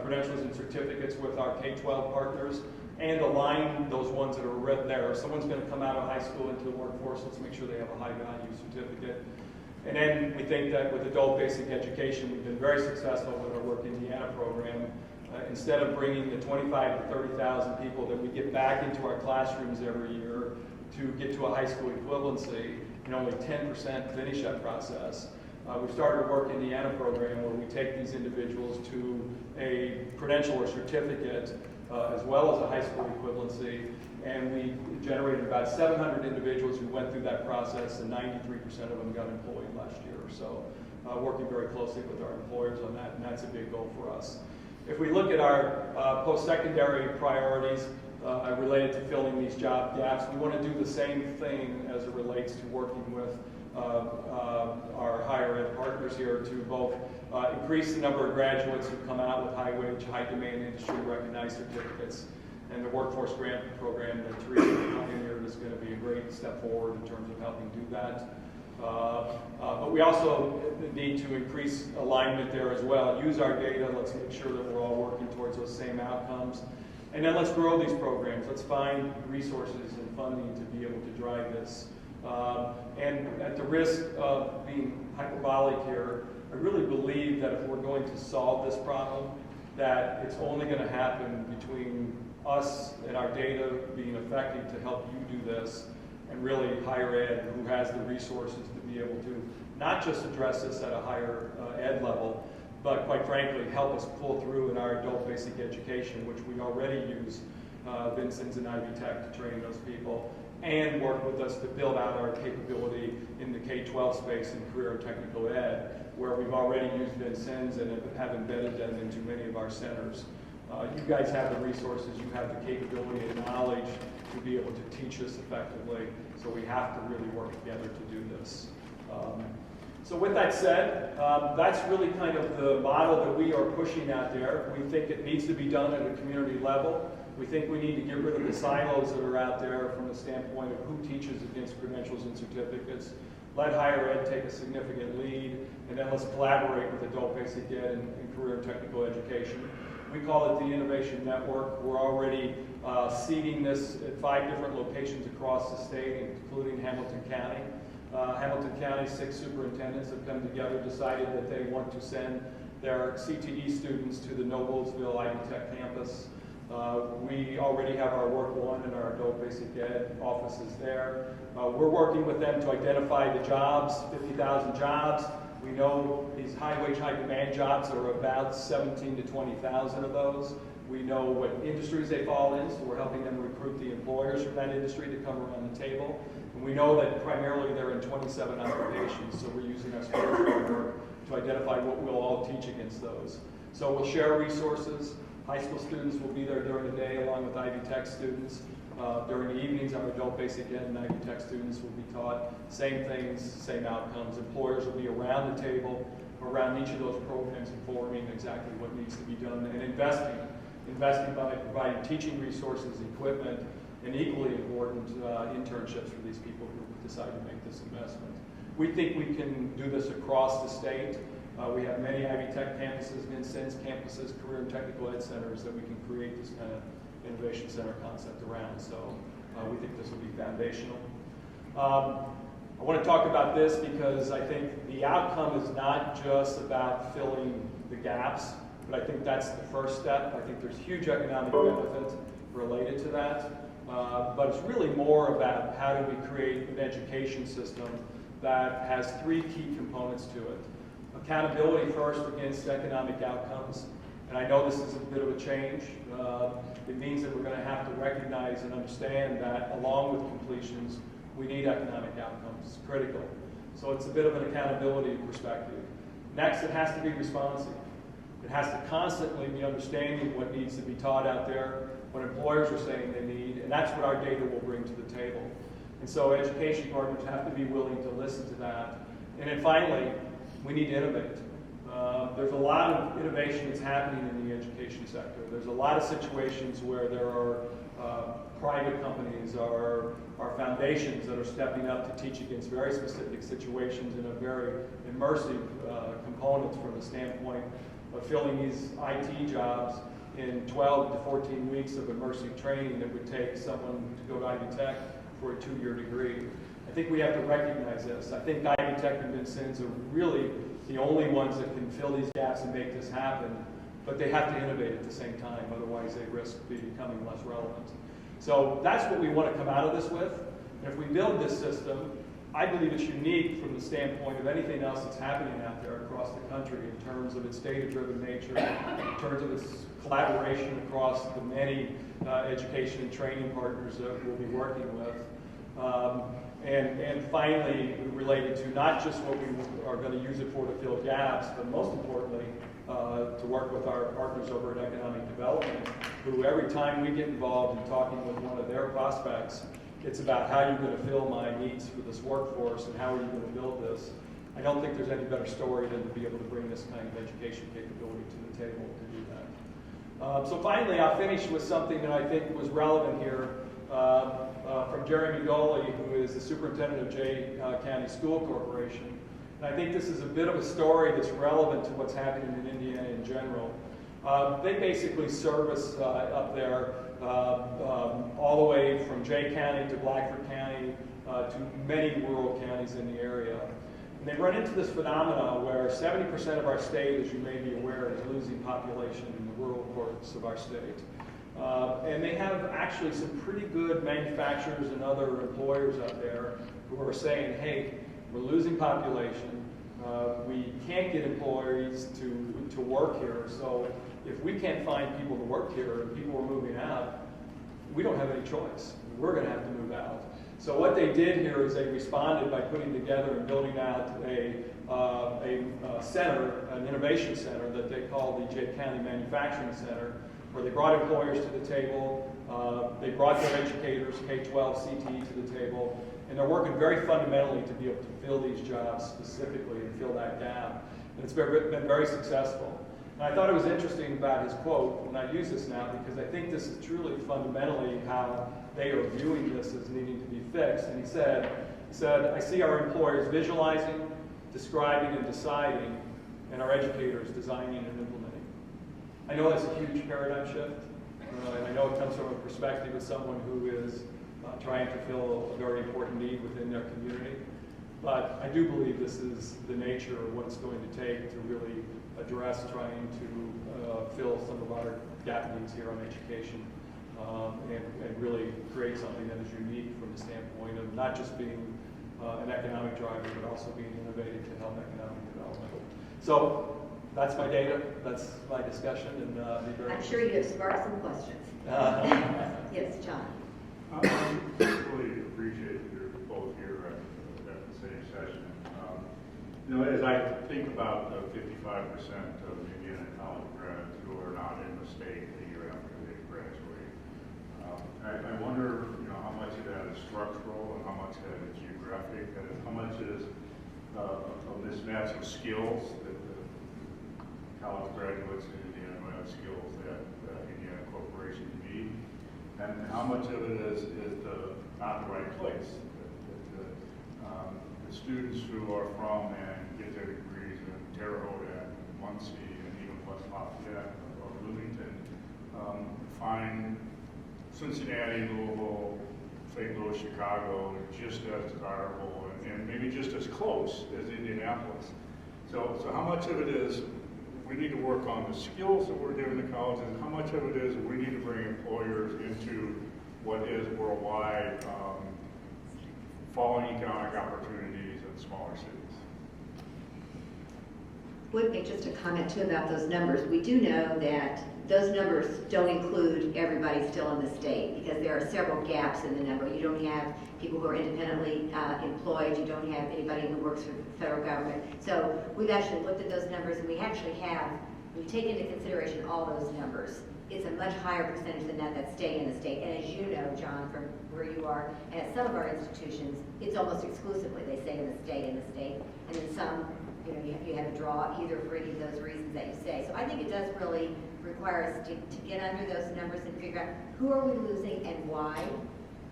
credentials and certificates with our K-12 partners and align those ones that are right there. If someone's going to come out of high school into the workforce, let's make sure they have a high-value certificate. And then we think that with adult basic education, we've been very successful with our Work Indiana program. Instead of bringing the 25,000 to 30,000 people that we get back into our classrooms every year to get to a high school equivalency, and only 10% finish that process, we've started a Work Indiana program where we take these individuals to a credential or certificate as well as a high school equivalency, and we generated about 700 individuals who went through that process, and 93% of them got employed last year. So working very closely with our employers on that, and that's a big goal for us. If we look at our post-secondary priorities related to filling these job gaps, we want to do the same thing as it relates to working with our higher ed partners here to both increase the number of graduates who come out with high wage, high demand industry recognized certificates. And the workforce grant program that Teresa pioneered is going to be a great step forward in terms of helping do that. But we also need to increase alignment there as well. Use our data. Let's make sure that we're all working towards those same outcomes. And then let's grow these programs. Let's find resources and funding to be able to drive this. And at the risk of being hyperbolic here, I really believe that if we're going to solve this problem, that it's only going to happen between us and our data being effective to help you do this, and really higher ed, who has the resources to be able to not just address this at a higher ed level, but quite frankly, help us pull through in our adult basic education, which we already use Vincent's and Ivy Tech to train those people, and work with us to build out our capability in the K-12 space in career and technical ed, where we've already used Vincennes and have embedded them into many of our centers. You guys have the resources, you have the capability and knowledge to be able to teach this effectively, so we have to really work together to do this. So with that said, that's really kind of the model that we are pushing out there. We think it needs to be done at a community level. We think we need to get rid of the silos that are out there from the standpoint of who teaches against credentials and certificates. Let higher ed take a significant lead, and then let's collaborate with adult basic ed and career and technical education. We call it the Innovation Network. We're already seeding this at 5 different locations across the state, including Hamilton County. Hamilton County, 6 superintendents have come together, decided that they want to send their CTE students to the Noblesville Ivy Tech campus. We already have our Work One and our adult basic ed offices there. We're working with them to identify the jobs, 50,000 jobs. We know these high-wage, high-demand jobs are about 17 to 20,000 of those. We know what industries they fall in, so we're helping them recruit the employers from that industry to come around the table. And we know that primarily they're in 27 occupations, so we're using our skills framework to identify what we'll all teach against those. So we'll share resources. High school students will be there during the day along with Ivy Tech students. During the evenings, our adult basic ed and Ivy Tech students will be taught same things, same outcomes. Employers will be around the table, around each of those programs, informing exactly what needs to be done, and investing by providing teaching resources, equipment, and equally important internships for these people who decide to make this investment. We think we can do this across the state. We have many Ivy Tech campuses, Vincennes campuses, career and technical ed centers that we can create this kind of innovation center concept around. So we think this will be foundational. I want to talk about this because I think the outcome is not just about filling the gaps, but I think that's the first step. I think there's huge economic benefit related to that. But it's really more about how do we create an education system that has 3 key components to it. Accountability first against economic outcomes. And I know this is a bit of a change. It means that we're going to have to recognize and understand that along with completions, we need economic outcomes. It's critical. So it's a bit of an accountability perspective. Next, it has to be responsive. It has to constantly be understanding what needs to be taught out there, what employers are saying they need, and that's what our data will bring to the table. And so education partners have to be willing to listen to that. And then finally, we need to innovate. There's a lot of innovation that's happening in the education sector. There's a lot of situations where there are private companies or foundations that are stepping up to teach against very specific situations in a very immersive component from the standpoint of filling these IT jobs in 12 to 14 weeks of immersive training that would take someone to go to Ivy Tech for a 2-year degree. I think we have to recognize this. I think Ivy Tech and Vincennes are really the only ones that can fill these gaps and make this happen, but they have to innovate at the same time, otherwise they risk becoming less relevant. So that's what we want to come out of this with. And if we build this system, I believe it's unique from the standpoint of anything else that's happening out there across the country in terms of its data-driven nature, in terms of its collaboration across the many education and training partners that we'll be working with. And finally, related to not just what we are going to use it for to fill gaps, but most importantly, to work with our partners over at Economic Development, who every time we get involved in talking with one of their prospects, it's about how you're going to fill my needs for this workforce and how are you going to build this. I don't think there's any better story than to be able to bring this kind of education capability to the table to do that. So finally, I'll finish with something that I think was relevant here from Jeremy Goley, who is the superintendent of Jay County School Corporation. And I think this is a bit of a story that's relevant to what's happening in Indiana in general. They basically service up there all the way from Jay County to Blackford County to many rural counties in the area. And they run into this phenomenon where 70% of our state, as you may be aware, is losing population in the rural parts of our state. And they have actually some pretty good manufacturers and other employers out there who are saying, hey, we're losing population. We can't get employees to work here. So if we can't find people to work here and people are moving out, we don't have any choice. We're going to have to move out. So what they did here is they responded by putting together and building out a center, an innovation center that they call the Jay County Manufacturing Center, where they brought employers to the table, they brought their educators, K-12, CTE to the table, and they're working very fundamentally to be able to fill these jobs specifically and fill that gap. And it's been very successful. And I thought it was interesting about his quote, and I use this now because I think this is truly fundamentally how they are viewing this as needing to be fixed. And he said, I see our employers visualizing, describing, and deciding, and our educators designing and implementing. I know that's a huge paradigm shift, and I know it comes from a perspective of someone who is trying to fill a very important need within their community. But I do believe this is the nature of what it's going to take to really address trying to fill some of our gap needs here on education, and really create something that is unique from the standpoint of not just being an economic driver, but also being innovative to help economic development. So that's my data, that's my discussion, and be very I'm sure you have sparked some questions. Yes, John. I really appreciate you're both here at the same session. As I think about the 55% of Indiana college grads who are not in the state the year after they graduate, I wonder, how much of that is structural and how much of that is geographic, and how much is a mismatch of skills that the college graduates in Indiana have skills that Indiana corporations need. And how much of it is not the right place? The students who are from and get their degrees in Terre Haute and Muncie and even West Lafayette or Bloomington find Cincinnati, Louisville, St. Louis, Chicago just as desirable and maybe just as close as Indianapolis. So how much of it is we need to work on the skills that we're giving the colleges, and how much of it is we need to bring employers into what is worldwide falling economic opportunities in smaller cities? Would make just a comment too about those numbers. We do know that those numbers don't include everybody still in the state, because there are several gaps in the number. You don't have people who are independently employed. You don't have anybody who works for the federal government. So we've actually looked at those numbers, and we actually have, when you take into consideration all those numbers, it's a much higher percentage than that stay in the state. And as you know, John, from where you are, and at some of our institutions, it's almost exclusively they stay in the state, and in some, you have to draw either for any of those reasons that you say. So I think it does really require us to get under those numbers and figure out who are we losing and why,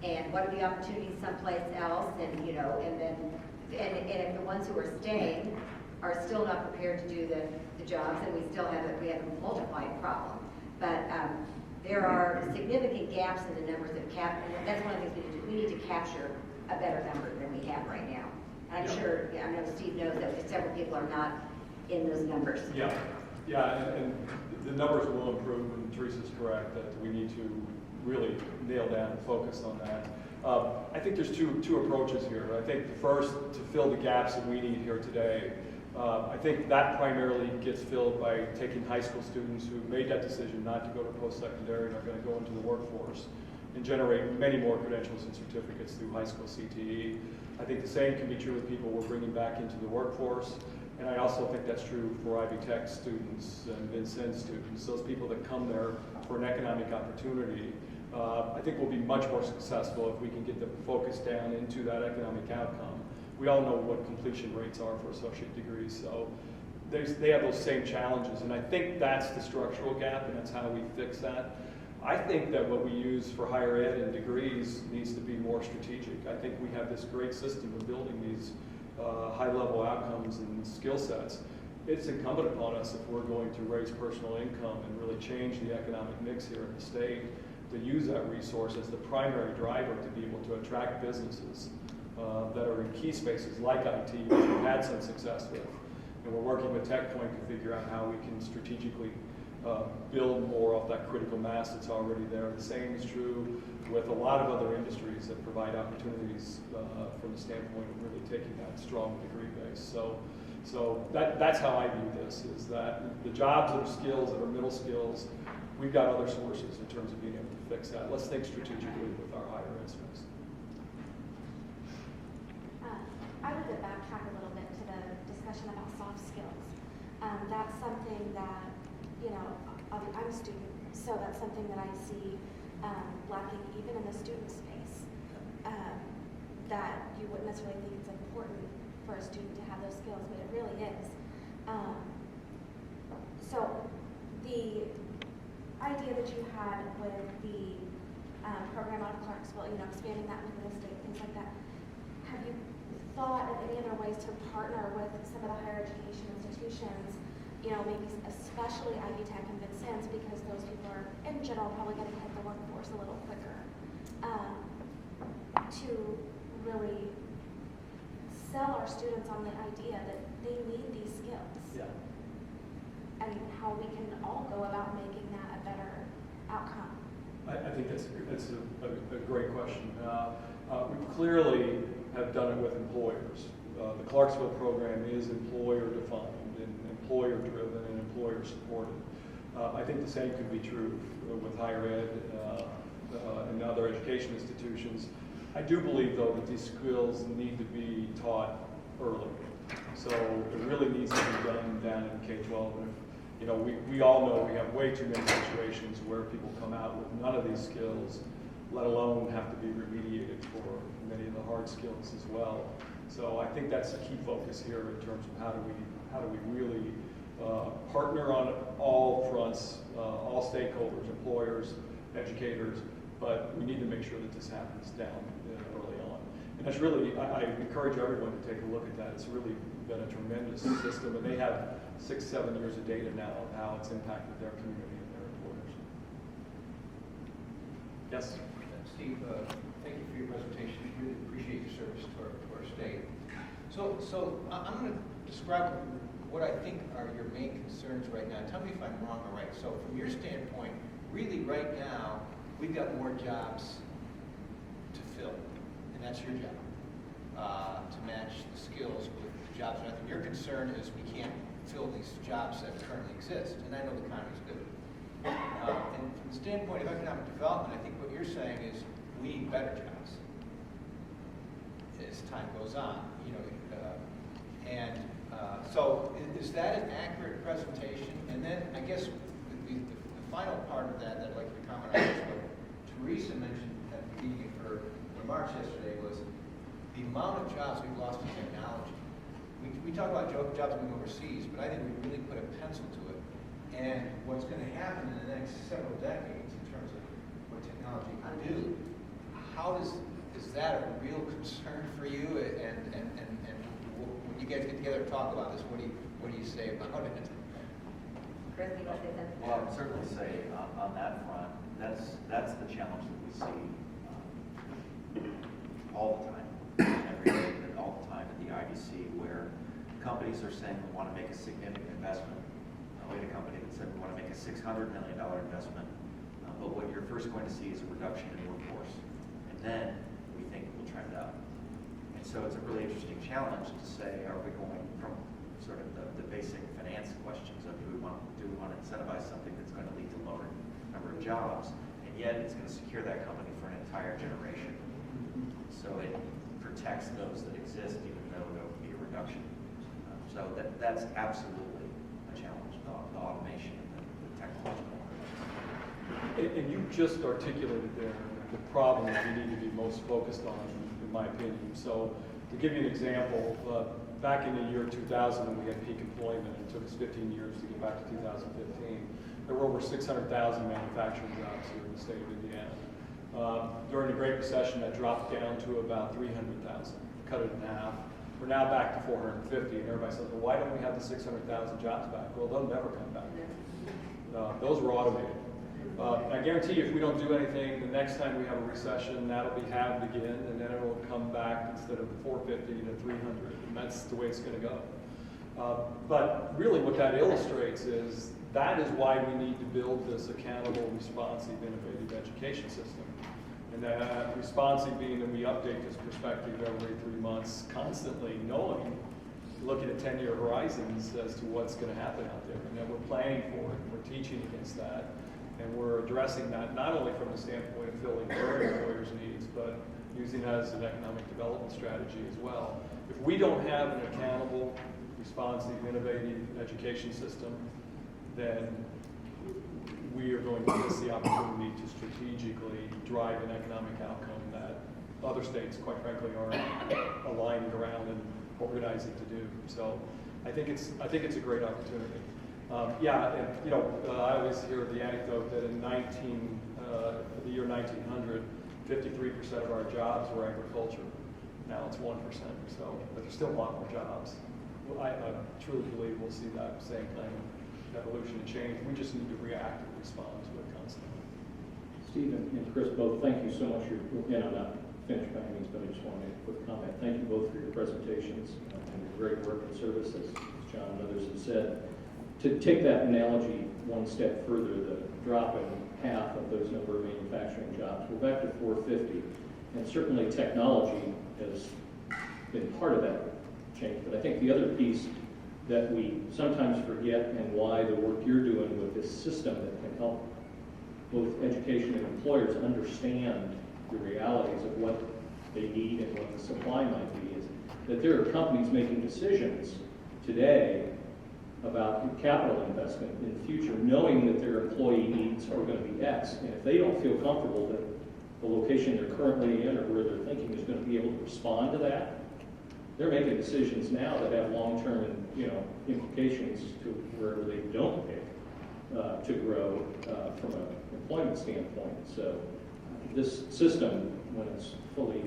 and what are the opportunities someplace else, and then if the ones who are staying are still not prepared to do the jobs, and we have a multiplying problem. But there are significant gaps in the numbers and that's one of the things we need to capture a better number than we have right now. And I'm sure, I know Steve knows that several people are not in those numbers. Yeah, and the numbers will improve, and Teresa's correct that we need to really nail down and focus on that. I think there's two approaches here. I think the first, to fill the gaps that we need here today, I think that primarily gets filled by taking high school students who made that decision not to go to post-secondary and are going to go into the workforce and generate many more credentials and certificates through high school CTE. I think the same can be true with people we're bringing back into the workforce. And I also think that's true for Ivy Tech students and Vincennes students, those people that come there for an economic opportunity. I think we'll be much more successful if we can get them focused down into that economic outcome. We all know what completion rates are for associate degrees, so they have those same challenges, and I think that's the structural gap, and that's how we fix that. I think that what we use for higher ed and degrees needs to be more strategic. I think we have this great system of building these high-level outcomes and skill sets. It's incumbent upon us, if we're going to raise personal income and really change the economic mix here in the state, to use that resource as the primary driver to be able to attract businesses that are in key spaces like IT, which we've had some success with. And we're working with TechPoint to figure out how we can strategically build more off that critical mass that's already there. The same is true with a lot of other industries that provide opportunities from the standpoint of really taking that strong degree base. So that's how I view this, is that the jobs that are skills, that are middle skills, we've got other sources in terms of being able to fix that. Let's think strategically with our higher ed space. I would backtrack a little bit to the discussion about soft skills. That's something that, you know, I'm a student, so that's something that I see lacking even in the student space, that you wouldn't necessarily think it's important for a student to have those skills, but it really is. So the idea that you had with the program out of Clarksville, you know, expanding that into the state, things like that, have you thought of any other ways to partner with some of the higher education institutions, you know, maybe especially Ivy Tech and Vincennes, because those people are, in general, probably going to hit the workforce a little quicker, to really sell our students on the idea that they need these skills? Yeah. And how we can all go about making that a better outcome. I think that's a great question. We clearly have done it with employers. The Clarksville program is employer defined and employer driven and employer supported. I think the same could be true with higher ed and other education institutions. I do believe, though, that these skills need to be taught early. So it really needs to be done down in K-12. And you know, we all know we have way too many situations where people come out with none of these skills, let alone have to be remediated for many of the hard skills as well. So I think that's a key focus here in terms of how do we really partner on all fronts, all stakeholders, employers, educators, but we need to make sure that this happens down early on. And that's really, I encourage everyone to take a look at that. It's really been a tremendous system, and they have 6-7 years of data now of how it's impacted their community and their employers. Yes? Steve, thank you for your presentation. Really appreciate your service to our state. So I'm going to describe what I think are your main concerns right now. Tell me if I'm wrong or right. So from your standpoint, really right now, we've got more jobs to fill, and that's your job, to match the skills with the jobs. And I think your concern is we can't fill these jobs that currently exist, and I know the economy's good. And from the standpoint of economic development, I think what you're saying is we need better jobs as time goes on. You know, so is that an accurate presentation? And then I guess the final part of that I'd like to comment on is what Teresa mentioned at the beginning of her remarks yesterday was the amount of jobs we've lost in technology. We talk about jobs moving overseas, but I think we really put a pencil to it. And what's going to happen in the next several decades in terms of what technology can do, is that a real concern for you? And when you guys get together and talk about this, what do you say about it? Chris, you want to say something? Well, I would certainly say on that front, that's the challenge that we see all the time, every day, and all the time at the IDC, where companies are saying we want to make a significant investment. We had a company that said we want to make a $600 million investment, but what you're first going to see is a reduction in workforce, and then we think we'll trend up. And so it's a really interesting challenge to say, are we going from sort of the basic finance questions of do we want to incentivize something that's going to lead to lower number of jobs, and yet it's going to secure that company for an entire generation. So it protects those that exist, even though there will be a reduction. So that's absolutely a challenge, the automation and the technological. And you just articulated there the problem that we need to be most focused on, in my opinion. So to give you an example, back in the year 2000 when we had peak employment, it took us 15 years to get back to 2015, there were over 600,000 manufacturing jobs here in the state of Indiana. During the Great Recession, that dropped down to about 300,000, cut it in half. We're now back to 450, and everybody says, well, why don't we have the 600,000 jobs back? Well, they'll never come back. Those were automated. I guarantee you, if we don't do anything, the next time we have a recession, that'll be halved again, and then it'll come back instead of 450 to 300, and that's the way it's going to go. But really what that illustrates is that is why we need to build this accountable, responsive, innovative education system. And that responsive being that we update this perspective every 3 months, constantly knowing, looking at 10-year horizons as to what's going to happen out there, and that we're planning for it, and we're teaching against that, and we're addressing that not only from the standpoint of filling our employers' needs, but using that as an economic development strategy as well. If we don't have an accountable, responsive, innovative education system, then we are going to miss the opportunity to strategically drive an economic outcome that other states, quite frankly, aren't aligned around and organizing to do. So I think it's a great opportunity. I always hear the anecdote that in the year 1900, 53% of our jobs were agriculture. Now it's 1%. So, but there's still a lot more jobs. Well, I truly believe we'll see that same kind of evolution and change. We just need to react and respond to it constantly. Steve and Chris, both, thank you so much. I'm not finished by any means, but I just want to make a quick comment. Thank you both for your presentations and your great work and service, as John and others have said. To take that analogy one step further, the drop in half of those number of manufacturing jobs, we're back to 450. And certainly technology has been part of that change. But I think the other piece that we sometimes forget, and why the work you're doing with this system that can help both education and employers understand the realities of what they need and what the supply might be, is that there are companies making decisions today about capital investment in the future, knowing that their employee needs are going to be X. And if they don't feel comfortable that the location they're currently in or where they're thinking is going to be able to respond to that, they're making decisions now that have long-term, implications to wherever they don't pick to grow from an employment standpoint. So this system, when it's fully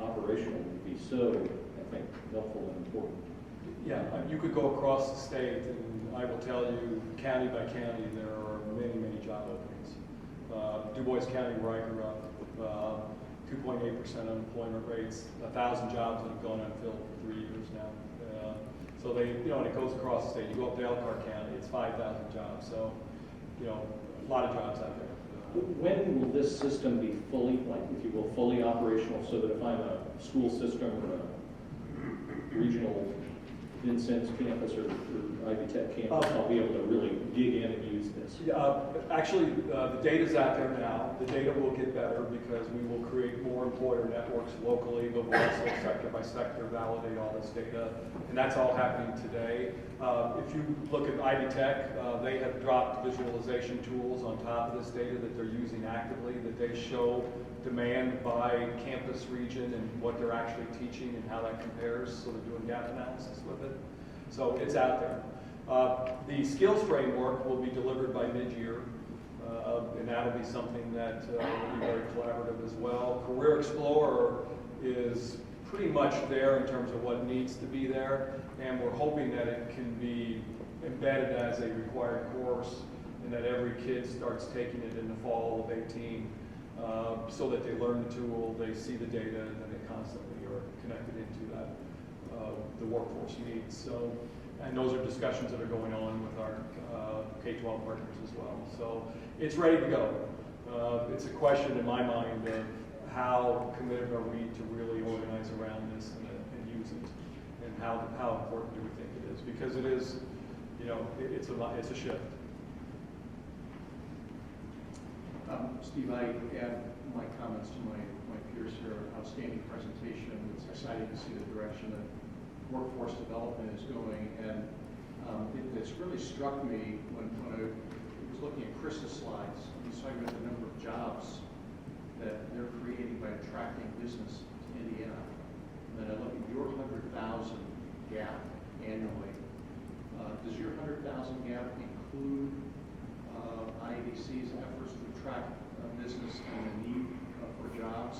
operational, would be so, I think, helpful and important. Yeah, you could go across the state, and I will tell you, county by county, there are many, many job openings. Du Bois County, where I grew up, 2.8% unemployment rates, 1,000 jobs that have gone unfilled for 3 years now. So they, and it goes across the state. You go up to Elkhart County, it's 5,000 jobs. So, a lot of jobs out there. When will this system be fully, if you will, fully operational, so that if I'm a school system or a regional Vincennes campus or Ivy Tech campus, I'll be able to really dig in and use this? Actually, the data's out there now. The data will get better because we will create more employer networks locally, but we'll also sector by sector validate all this data. And that's all happening today. If you look at Ivy Tech, they have dropped visualization tools on top of this data that they're using actively, that they show demand by campus region and what they're actually teaching and how that compares, so they're doing gap analysis with it. So it's out there. The skills framework will be delivered by mid-year, and that'll be something that will be very collaborative as well. Career Explorer is pretty much there in terms of what needs to be there, and we're hoping that it can be embedded as a required course and that every kid starts taking it in the fall of 18. So that they learn the tool, they see the data, and then they constantly are connected into that, the workforce needs. So, and those are discussions that are going on with our K-12 partners as well. So it's ready to go. It's a question in my mind of how committed are we to really organize around this and use it, and how important do we think it is? Because it is, it's a shift. Steve, I add my comments to my peers here. Outstanding presentation. It's exciting to see the direction that workforce development is going, and it's really struck me when I was looking at Chris's slides. He's talking about the number of jobs that they're creating by attracting business to Indiana. And then I look at your 100,000 gap annually. Does your 100,000 gap include IADC's efforts to attract business and the need for jobs?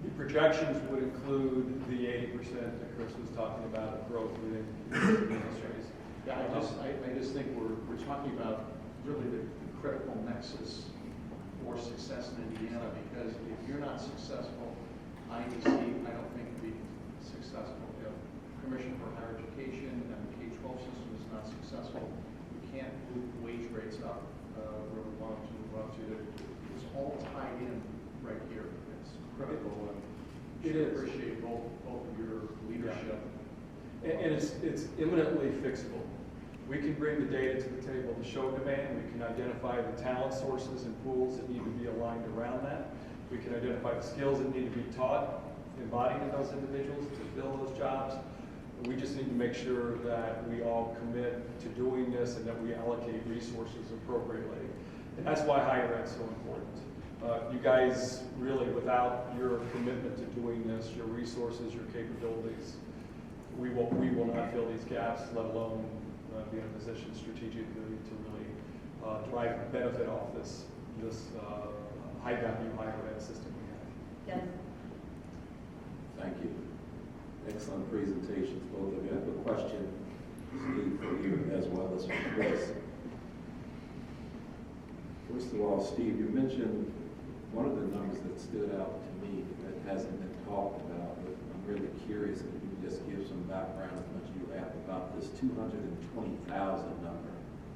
The projections would include the 80% that Chris was talking about of growth within industries. Yeah, I just think we're talking about really the critical nexus for success in Indiana, because if you're not successful, IDC, I don't think can be successful. If Commission for Higher Education and the K-12 system is not successful, can't move wage rates up where we want them to move up to. It's all tied in right here. It's critical, and It should is. appreciate both of your leadership. And it's imminently fixable. We can bring the data to the table to show demand. We can identify the talent sources and pools that need to be aligned around that. We can identify the skills that need to be taught, embodied in those individuals to fill those jobs. We just need to make sure that we all commit to doing this and that we allocate resources appropriately. And that's why higher ed is so important. You guys really, without your commitment to doing this, your resources, your capabilities, we will not fill these gaps, let alone be in a position strategically to really drive benefit off this high value higher ed system we have. Yes. Thank you. Excellent presentations, both of you. I have a question, Steve, for you as well as for Chris. First of all, Steve, you mentioned one of the numbers that stood out to me that hasn't been talked about, but I'm really curious if you can just give some background as much as you have about this 220,000 number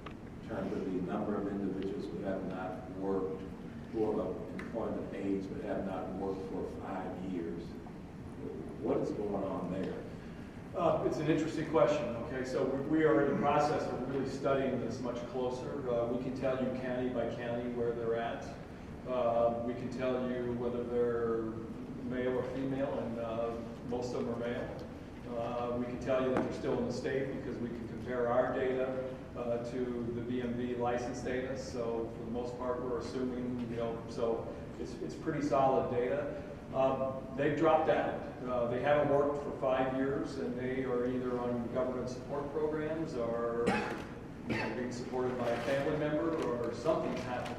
in terms of the number of individuals who have not worked, who are of employment age but have not worked for 5 years. What is going on there? It's an interesting question. Okay, so we are in the process of really studying this much closer. We can tell you county by county where they're at. We can tell you whether they're male or female, and most of them are male. We can tell you that they're still in the state because we can compare our data to the BMV license data. So for the most part, we're assuming, so it's pretty solid data. They've dropped out. They haven't worked for 5 years, and they are either on government support programs or being supported by a family member, or something's happened.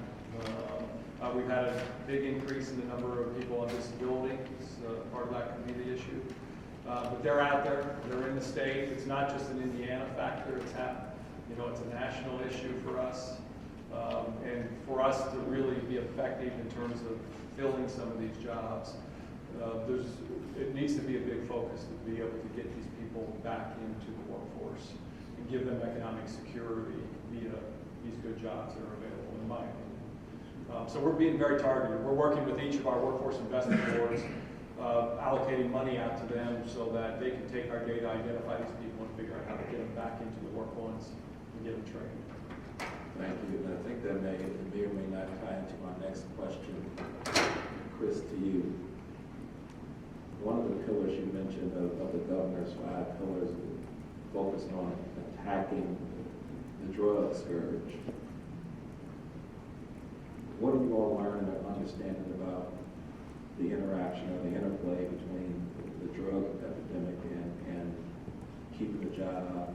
We've had a big increase in the number of people on disability. Part of that could be the issue. But they're out there. They're in the state. It's not just an Indiana factor. It's a national issue for us. And for us to really be effective in terms of filling some of these jobs, it needs to be a big focus to be able to get these people back into the workforce and give them economic security via these good jobs that are available, in my opinion. So we're being very targeted. We're working with each of our workforce investment boards, allocating money out to them so that they can take our data, identify these people, and figure out how to get them back into the workforce and get them trained. Thank you. And I think that may or may not tie into my next question. Chris, to you. One of the pillars you mentioned of the governor's 5 pillars focused on attacking the drug scourge. What have you all learned or understanding about the interaction or the interplay between the drug epidemic and keeping a job,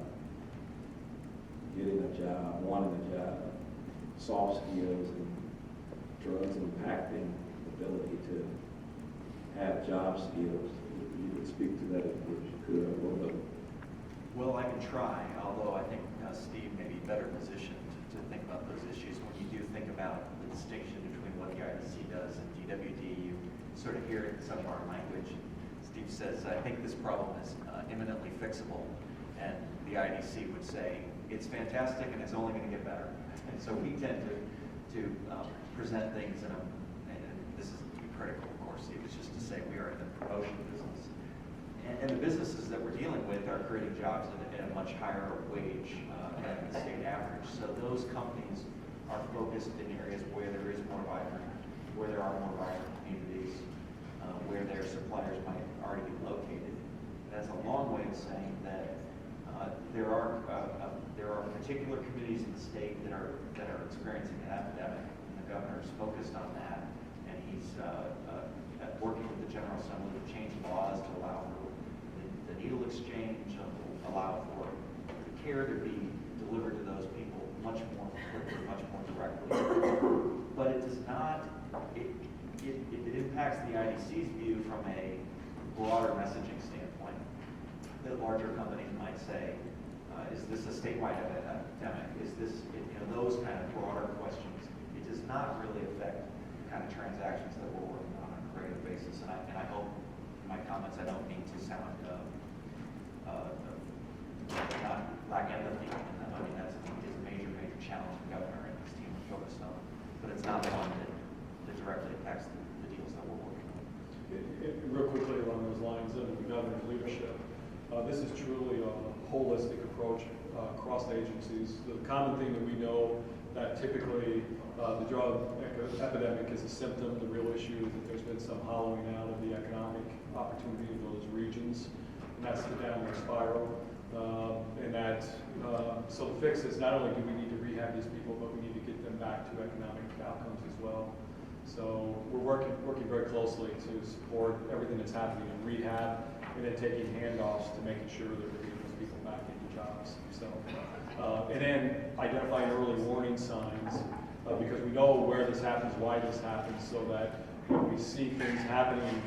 getting a job, wanting a job, soft skills, and drugs impacting the ability to have job skills? You could speak to that if you could a little bit. Well, I can try, although I think Steve may be better positioned to think about those issues. When you do think about the distinction between what the IDC does and DWD, you sort of hear it in some of our language. Steve says, I think this problem is imminently fixable. And the IDC would say, it's fantastic and it's only going to get better. And so we tend to present things and this is critical, of course, Steve, it's just to say we are in the promotion business. And the businesses that we're dealing with are creating jobs at a much higher wage than the state average. So those companies are focused in areas where there is more vibrant, where there are more vibrant communities, where their suppliers might already be located. That's a long way of saying that there are particular communities in the state that are experiencing an epidemic, and the governor's focused on that, and he's working with the General Assembly to change laws to allow for the needle exchange, allow for the care to be delivered to those people much more quickly, much more directly. But it does not, it impacts the IDC's view from a broader messaging standpoint. That larger companies might say, is this a statewide epidemic? Is this, those kind of broader questions. It does not really affect the kind of transactions that we're working on a creative basis. And I hope in my comments I don't mean to sound not lack empathy. I mean, that's a major challenge the governor and his team is focused on, but it's not one that directly affects the deals that we're working on. Real quickly along those lines, under the governor's leadership, this is truly a holistic approach across agencies. The common thing that we know that typically the drug epidemic is a symptom. The real issue is that there's been some hollowing out of the economic opportunity of those regions, and that's the downward spiral. So the fix is not only do we need to rehab these people, but we need to get them back to economic outcomes as well. So we're working very closely to support everything that's happening in rehab, and then taking handoffs to making sure that we're getting those people back into jobs. So, and then identifying early warning signs, because we know where this happens, why this happens, so that when we see things happening,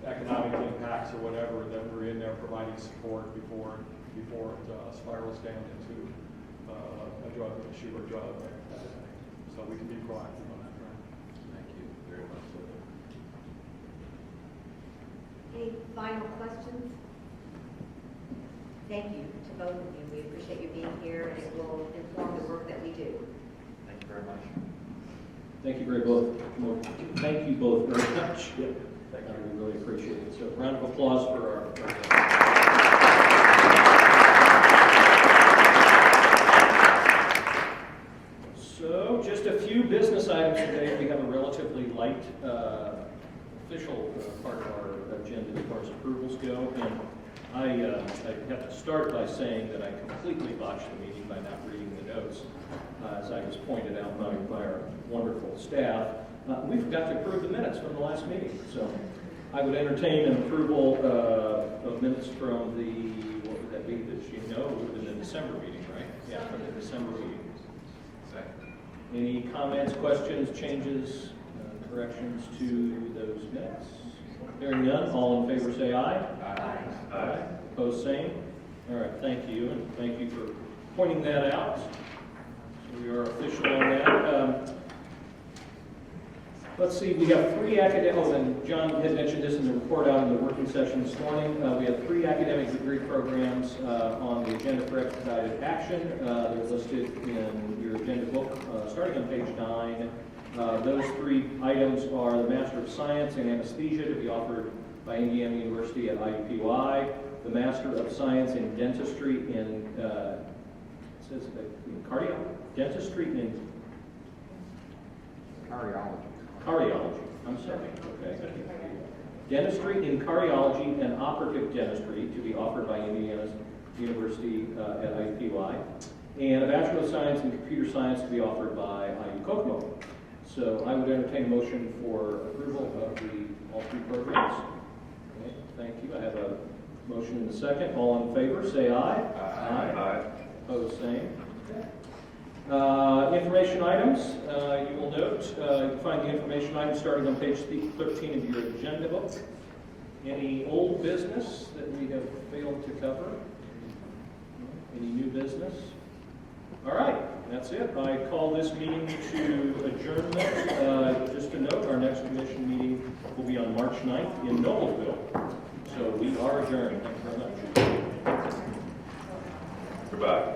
economic impacts or whatever, that we're in there providing support before it spirals down into a drug issue or drug epidemic. So we can be proactive on that front. Thank you very much. Any final questions? Thank you to both of you. We appreciate you being here, and it will inform the work that we do. Thank you very much. Thank you Thank you both very much. Yep. We really appreciate it. So round of applause for our So just a few business items today. We have a relatively light official part of our agenda as far as approvals go. And I have to start by saying that I completely botched the meeting by not reading the notes. As I was pointed out by our wonderful staff, we forgot to approve the minutes from the last meeting. So I would entertain an approval of minutes from the, what would that be, that you know, it would have been the December meeting, right? Yeah, from the December meeting. Second. Any comments, questions, changes, corrections to those minutes? Hearing none, all in favor say aye. Aye. Aye. Opposed, same. All right, thank you, and thank you for pointing that out. So we are official on that. Let's see, we have three academic, and John had mentioned this in the report out in the working session this morning. We have 3 academic degree programs on the agenda for expedited action. They're listed in your agenda book, starting on page 9. Those 3 items are the Master of Science in Anesthesia to be offered by Indiana University at IUPUI, the Master of Science in Dentistry in, it says in dentistry in Cardiology, I'm sorry, okay. Dentistry in Cardiology and Operative Dentistry to be offered by Indiana University at IUPUI, and a Bachelor of Science in Computer Science to be offered by IU Kokomo. So I would entertain a motion for approval of all 3 programs. Okay, thank you. I have a motion and a second. All in favor, say aye. Aye. Aye. Opposed, same. Okay. Information items, you will note, you can find the information items starting on page 13 of your agenda book. Any old business that we have failed to cover? Any new business? All right, that's it. I call this meeting to adjournment. Just a note, our next commission meeting will be on March 9th in Noblesville. So we are adjourned. Thank you very much. Goodbye.